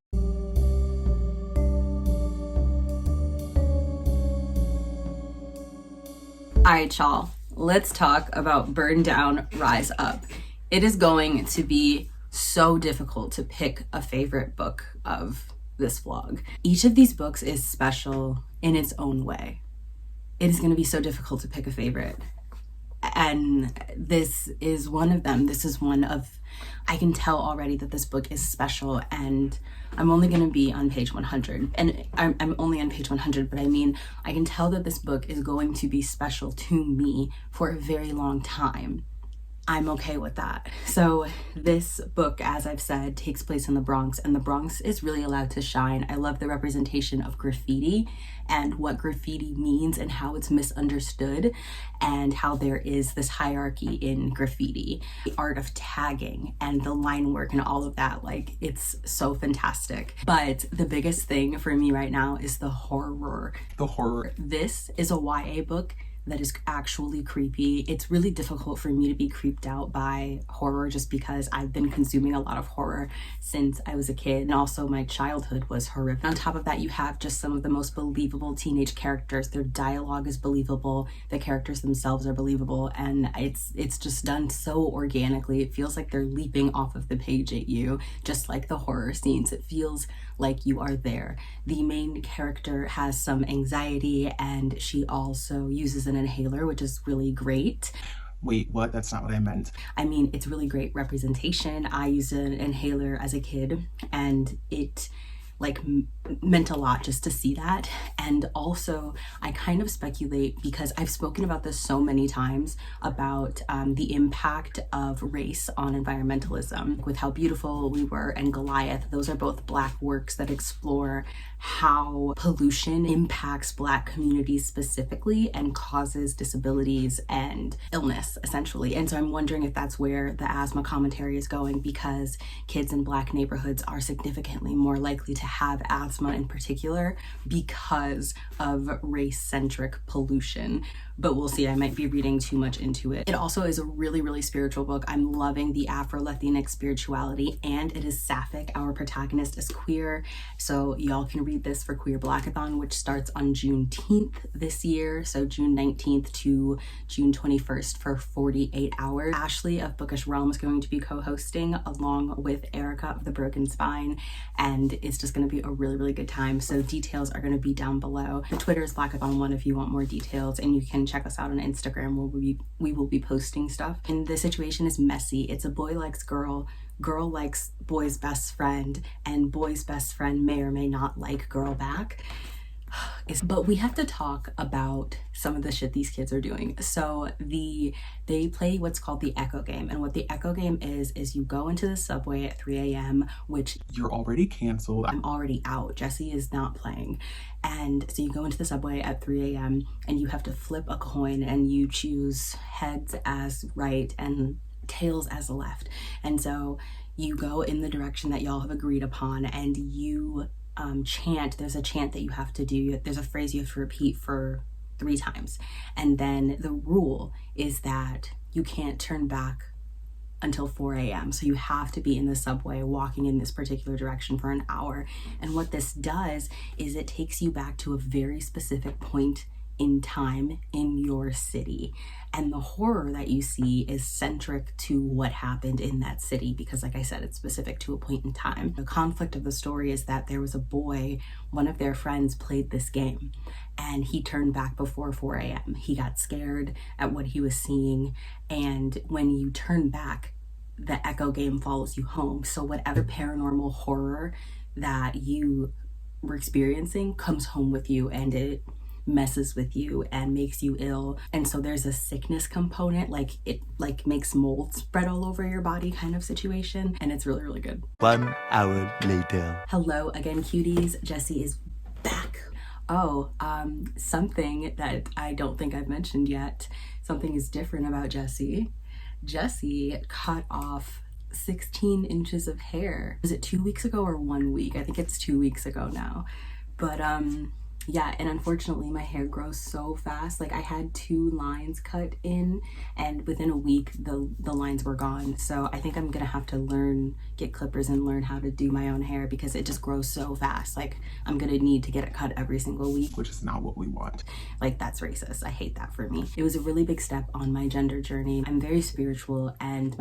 All right, y'all, let's talk about Burn Down, Rise Up. It is going to be so difficult to pick a favorite book of this vlog. Each of these books is special in its own way. It is going to be so difficult to pick a favorite. And this is one of them. This is one of, I can tell already that this book is special, and I'm only going to be on page 100. And I'm only on page 100, but I mean, I can tell that this book is going to be special to me for a very long time. I'm okay with that. So this book, as I've said, takes place in the Bronx, and the Bronx is really allowed to shine. I love the representation of graffiti and what graffiti means and how it's misunderstood, and how there is this hierarchy in graffiti, the art of tagging and the line work and all of that. Like, it's so fantastic. But the biggest thing for me right now is the horror. The horror. This is a YA book that is actually creepy. It's really difficult for me to be creeped out by horror just because I've been consuming a lot of horror since I was a kid, and also my childhood was horrific. On top of that, you have just some of the most believable teenage characters. Their dialogue is believable, the characters themselves are believable, and it's just done so organically. It feels like they're leaping off of the page at you, just like the horror scenes. It feels like you are there. The main character has some anxiety, and she also uses an inhaler, which is really great. Wait, what? That's not what I meant. I mean, it's really great representation. I used an inhaler as a kid, and it meant a lot just to see that. And also, I kind of speculate, because I've spoken about this so many times, about the impact of race on environmentalism, with How Beautiful We Were and Goliath. Those are both Black works that explore how pollution impacts Black communities specifically and causes disabilities and illness, essentially. And so I'm wondering if that's where the asthma commentary is going, because kids in Black neighborhoods are significantly more likely to have asthma in particular because of race-centric pollution. But we'll see. I might be reading too much into it. It also is a really, really spiritual book. I'm loving the Afro-Latinx spirituality, and it is sapphic. Our protagonist is queer, so y'all can read this for Queer Blackathon, which starts on Juneteenth this year, so June 19th to June 21st for 48 hours. Ashley of Bookish Realm is going to be co-hosting along with Erica of The Broken Spine, and it's just going to be a really, really good time. So details are going to be down below. The Twitter is Blackathon1 if you want more details, and you can check us out on Instagram where we will be posting stuff. And the situation is messy. It's a boy likes girl, girl likes boy's best friend, and boy's best friend may or may not like girl back. But we have to talk about some of the shit these kids are doing. So they play what's called the Echo Game, and what the Echo Game is you go into the subway at 3 a.m., which You're already canceled. I'm already out. Jesse is not playing. And so you go into the subway at 3 a.m. and you have to flip a coin, and you choose heads as right and tails as left. And so you go in the direction that y'all have agreed upon, and you chant. There's a chant that you have to do. There's a phrase you have to repeat for 3 times. And then the rule is that you can't turn back until 4 a.m. So you have to be in the subway walking in this particular direction for an hour. And what this does is it takes you back to a very specific point in time in your city. And the horror that you see is centric to what happened in that city, because like I said, it's specific to a point in time. The conflict of the story is that there was a boy, one of their friends played this game, and he turned back before 4 a.m. He got scared at what he was seeing, and when you turn back, the Echo Game follows you home. So whatever paranormal horror that you were experiencing comes home with you, and it messes with you and makes you ill. And so there's a sickness component, like it makes mold spread all over your body kind of situation, and it's really, really good. 1 hour later. Hello again, cuties. Jesse is back. Oh, something that I don't think I've mentioned yet. Something is different about Jesse. Jesse cut off 16 inches of hair. Was it 2 weeks ago or 1 week? I think it's 2 weeks ago now. But yeah, and unfortunately my hair grows so fast. Like, I had 2 lines cut in, and within a week the lines were gone. So I think I'm gonna have to get clippers and learn how to do my own hair, because it just grows so fast. Like, I'm gonna need to get it cut every single week. Which is not what we want. Like, that's racist. I hate that for me. It was a really big step on my gender journey. I'm very spiritual, and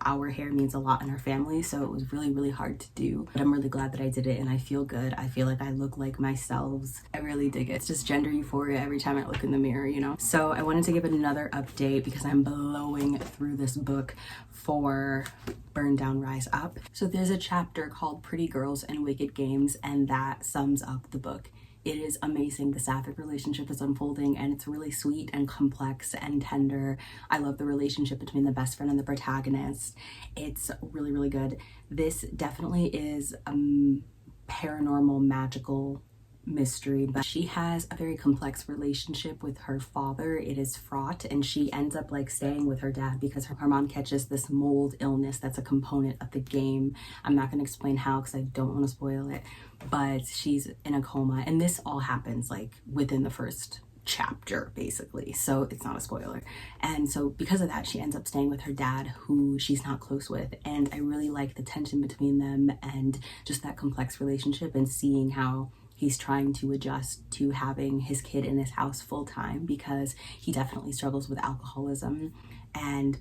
our hair means a lot in our family, so it was really, really hard to do. But I'm really glad that I did it, and I feel good. I feel like I look like myself. I really dig it. It's just gender euphoria every time I look in the mirror, you know? So I wanted to give another update because I'm blowing through this book for Burn Down, Rise Up. So there's a chapter called Pretty Girls and Wicked Games, and that sums up the book It is amazing. The sapphic relationship is unfolding and it's really sweet and complex and tender. I love the relationship between the best friend and the protagonist. It's really, really good. This definitely is paranormal, magical mystery, but she has a very complex relationship with her father. It is fraught, and she ends up like staying with her dad because her mom catches this mold illness that's a component of the game. I'm not going to explain how because I don't want to spoil it, but she's in a coma, and this all happens like within the first chapter basically, so it's not a spoiler. And so because of that, she ends up staying with her dad, who she's not close with, and I really like the tension between them and just that complex relationship, and seeing how he's trying to adjust to having his kid in his house full time because he definitely struggles with alcoholism.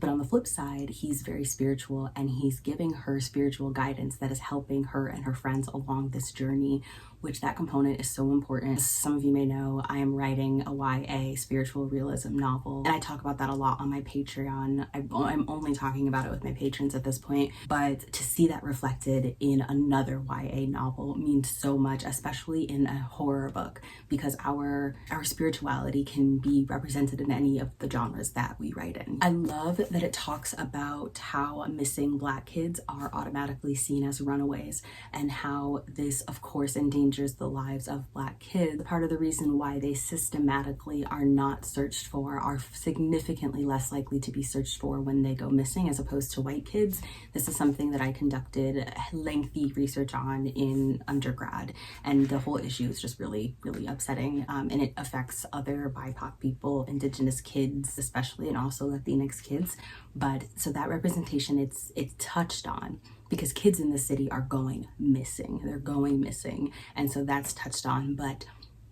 But on the flip side, he's very spiritual, and he's giving her spiritual guidance that is helping her and her friends along this journey, which that component is so important. As some of you may know, I am writing a YA spiritual realism novel, and I talk about that a lot on my Patreon. I'm only talking about it with my patrons at this point, but to see that reflected in another YA novel means so much, especially in a horror book, because our spirituality can be represented in any of the genres that we write in. I love that it talks about how missing Black kids are automatically seen as runaways, and how this of course endangers the lives of Black kids. Part of the reason why they systematically are not searched for, are significantly less likely to be searched for when they go missing as opposed to white kids. This is something that I conducted lengthy research on in undergrad, and the whole issue is just really, really upsetting, and it affects other BIPOC people, Indigenous kids especially, and also Latinx kids. But so that representation, it's touched on because kids in the city are going missing. They're going missing, and so that's touched on. But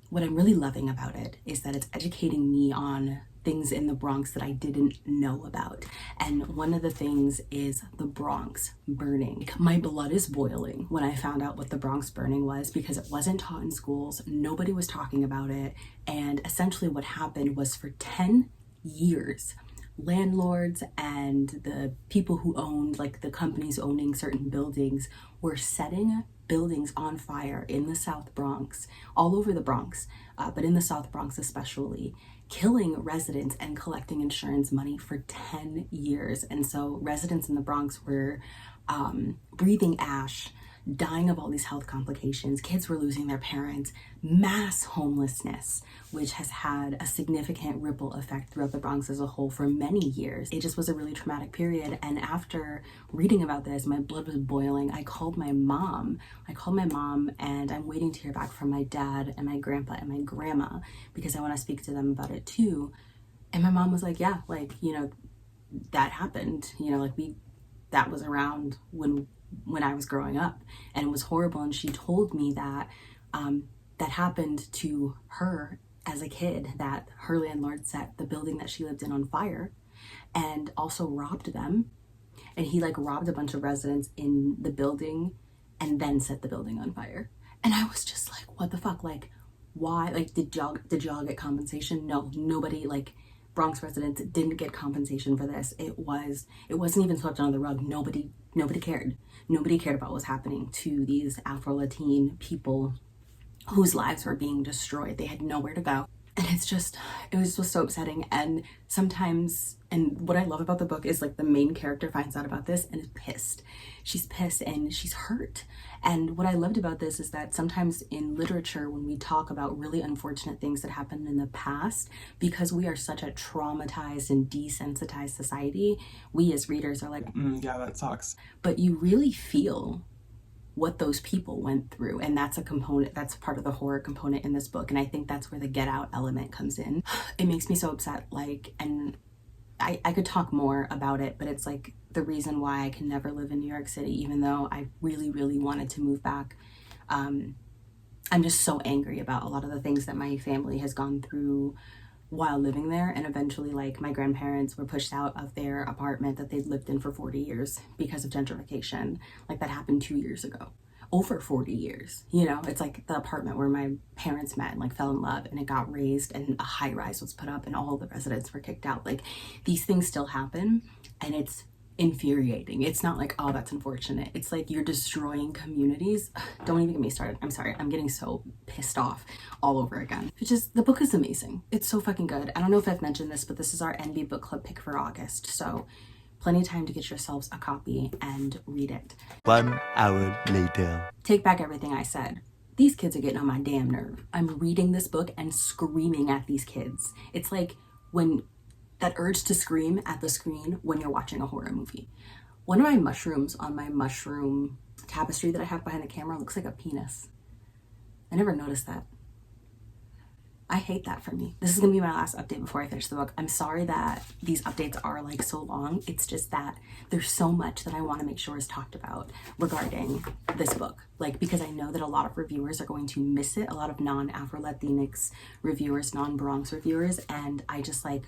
what I'm really loving about it is that it's educating me on things in the Bronx that I didn't know about. And one of the things is the Bronx burning. My blood is boiling when I found out what the Bronx burning was, because it wasn't taught in schools. Nobody was talking about it. And essentially what happened was, for 10 years, landlords and the people who owned, like the companies owning certain buildings, were setting buildings on fire in the South Bronx, all over the Bronx, but in the South Bronx especially, killing residents and collecting insurance money for 10 years. And so residents in the Bronx were breathing ash, dying of all these health complications. Kids were losing their parents, mass homelessness, which has had a significant ripple effect throughout the Bronx as a whole for many years. It just was a really traumatic period. And after reading about this, my blood was boiling. I called my mom, and I'm waiting to hear back from my dad and my grandpa and my grandma, because I want to speak to them about it too. And my mom was like, yeah, like, you know, that happened, you know, like that was around when I was growing up, and it was horrible. And she told me that that happened to her as a kid, that her landlord set the building that she lived in on fire and also robbed them. And he like robbed a bunch of residents in the building and then set the building on fire. And I was just like, what the fuck? Like, why? Like, did y'all get compensation? No, nobody, like, Bronx residents didn't get compensation for this. It wasn't even swept under the rug. Nobody cared. Nobody cared about what was happening to these Afro-Latin people whose lives were being destroyed. They had nowhere to go. And it was just so upsetting. And sometimes, and what I love about the book is like the main character finds out about this and is pissed. She's pissed and she's hurt. And what I loved about this is that sometimes in literature, when we talk about really unfortunate things that happened in the past, because we are such a traumatized and desensitized society, we as readers are like, yeah, that sucks. But you really feel what those people went through, and that's a component, that's part of the horror component in this book. And I think that's where the get out element comes in. It makes me so upset, like, and I could talk more about it, but it's like the reason why I can never live in New York City, even though I really, really wanted to move back. I'm just so angry about a lot of the things that my family has gone through while living there. And eventually, like, my grandparents were pushed out of their apartment that they'd lived in for 40 years because of gentrification. Like, that happened 2 years ago. Over 40 years, you know. It's like the apartment where my parents met and like fell in love, and it got raised and a high rise was put up and all the residents were kicked out. Like, these things still happen, and it's infuriating. It's not like, oh, that's unfortunate. It's like you're destroying communities. Don't even get me started. I'm sorry. I'm getting so pissed off all over again. The book is amazing. It's so fucking good. I don't know if I've mentioned this, but this is our NB book club pick for August. So plenty of time to get yourselves a copy and read it. 1 hour later. Take back everything I said. These kids are getting on my damn nerve. I'm reading this book and screaming at these kids. It's like when that urge to scream at the screen when you're watching a horror movie. One of my mushrooms on my mushroom tapestry that I have behind the camera looks like a penis. I never noticed that. I hate that for me. This is gonna be my last update before I finish the book. I'm sorry that these updates are like so long. It's just that there's so much that I want to make sure is talked about regarding this book. Like, because I know that a lot of reviewers are going to miss it, a lot of non-Afro-Latinx reviewers, non-Bronx reviewers, and I just like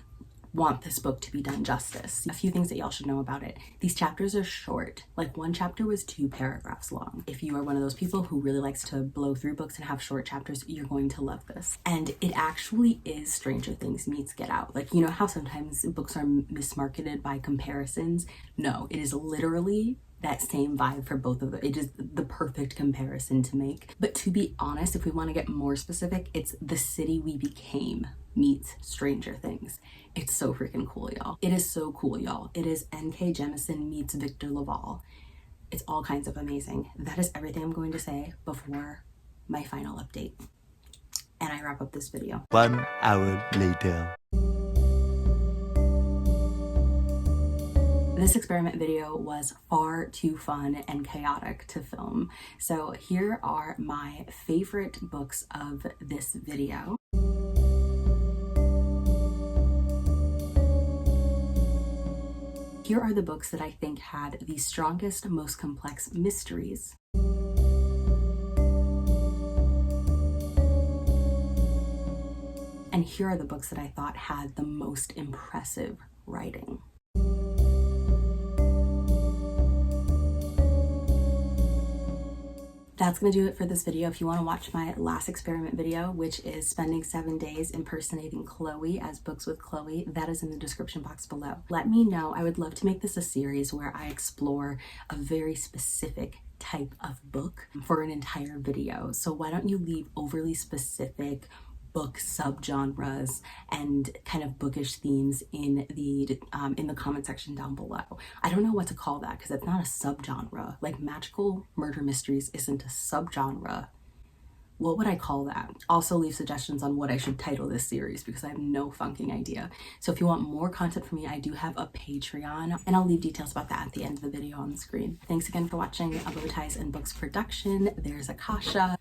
want this book to be done justice. A few things that y'all should know about it. These chapters are short. Like, one chapter was 2 paragraphs long. If you are one of those people who really likes to blow through books and have short chapters, you're going to love this. And it actually is Stranger Things meets Get Out. Like, you know how sometimes books are mismarketed by comparisons? No, it is literally that same vibe for both of them. It is the perfect comparison to make. But to be honest, if we want to get more specific, it's The City We Became meets Stranger Things. It's so freaking cool, y'all. It is so cool, y'all. It is N.K. Jemisin meets Victor Laval. It's all kinds of amazing. That is everything I'm going to say before my final update. And I wrap up this video. 1 hour later. This experiment video was far too fun and chaotic to film. So here are my favorite books of this video. Here are the books that I think had the strongest, most complex mysteries. And here are the books that I thought had the most impressive writing. That's gonna do it for this video. If you want to watch my last experiment video, which is spending 7 days impersonating Chloe as Books with Chloe, that is in the description box below. Let me know. I would love to make this a series where I explore a very specific type of book for an entire video. So why don't you leave overly specific book subgenres and kind of bookish themes in the comment section down below. I don't know what to call that because it's not a subgenre. Like, magical murder mysteries isn't a subgenre. What would I call that? Also leave suggestions on what I should title this series because I have no fucking idea. So if you want more content from me, I do have a Patreon and I'll leave details about that at the end of the video on the screen. Thanks again for watching a Bow Ties and Books production. There's Akasha.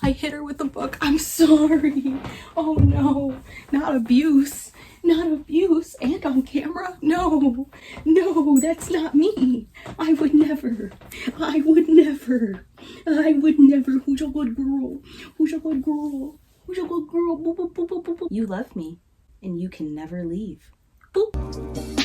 I hit her with the book. I'm sorry. Oh no, not abuse. Not abuse. And on camera? No, no, that's not me. I would never. I would never. I would never. Who's a good girl? Who's a good girl? Who's a good girl? Boop, boop, boop, boop, boop. You love me and you can never leave. Boop.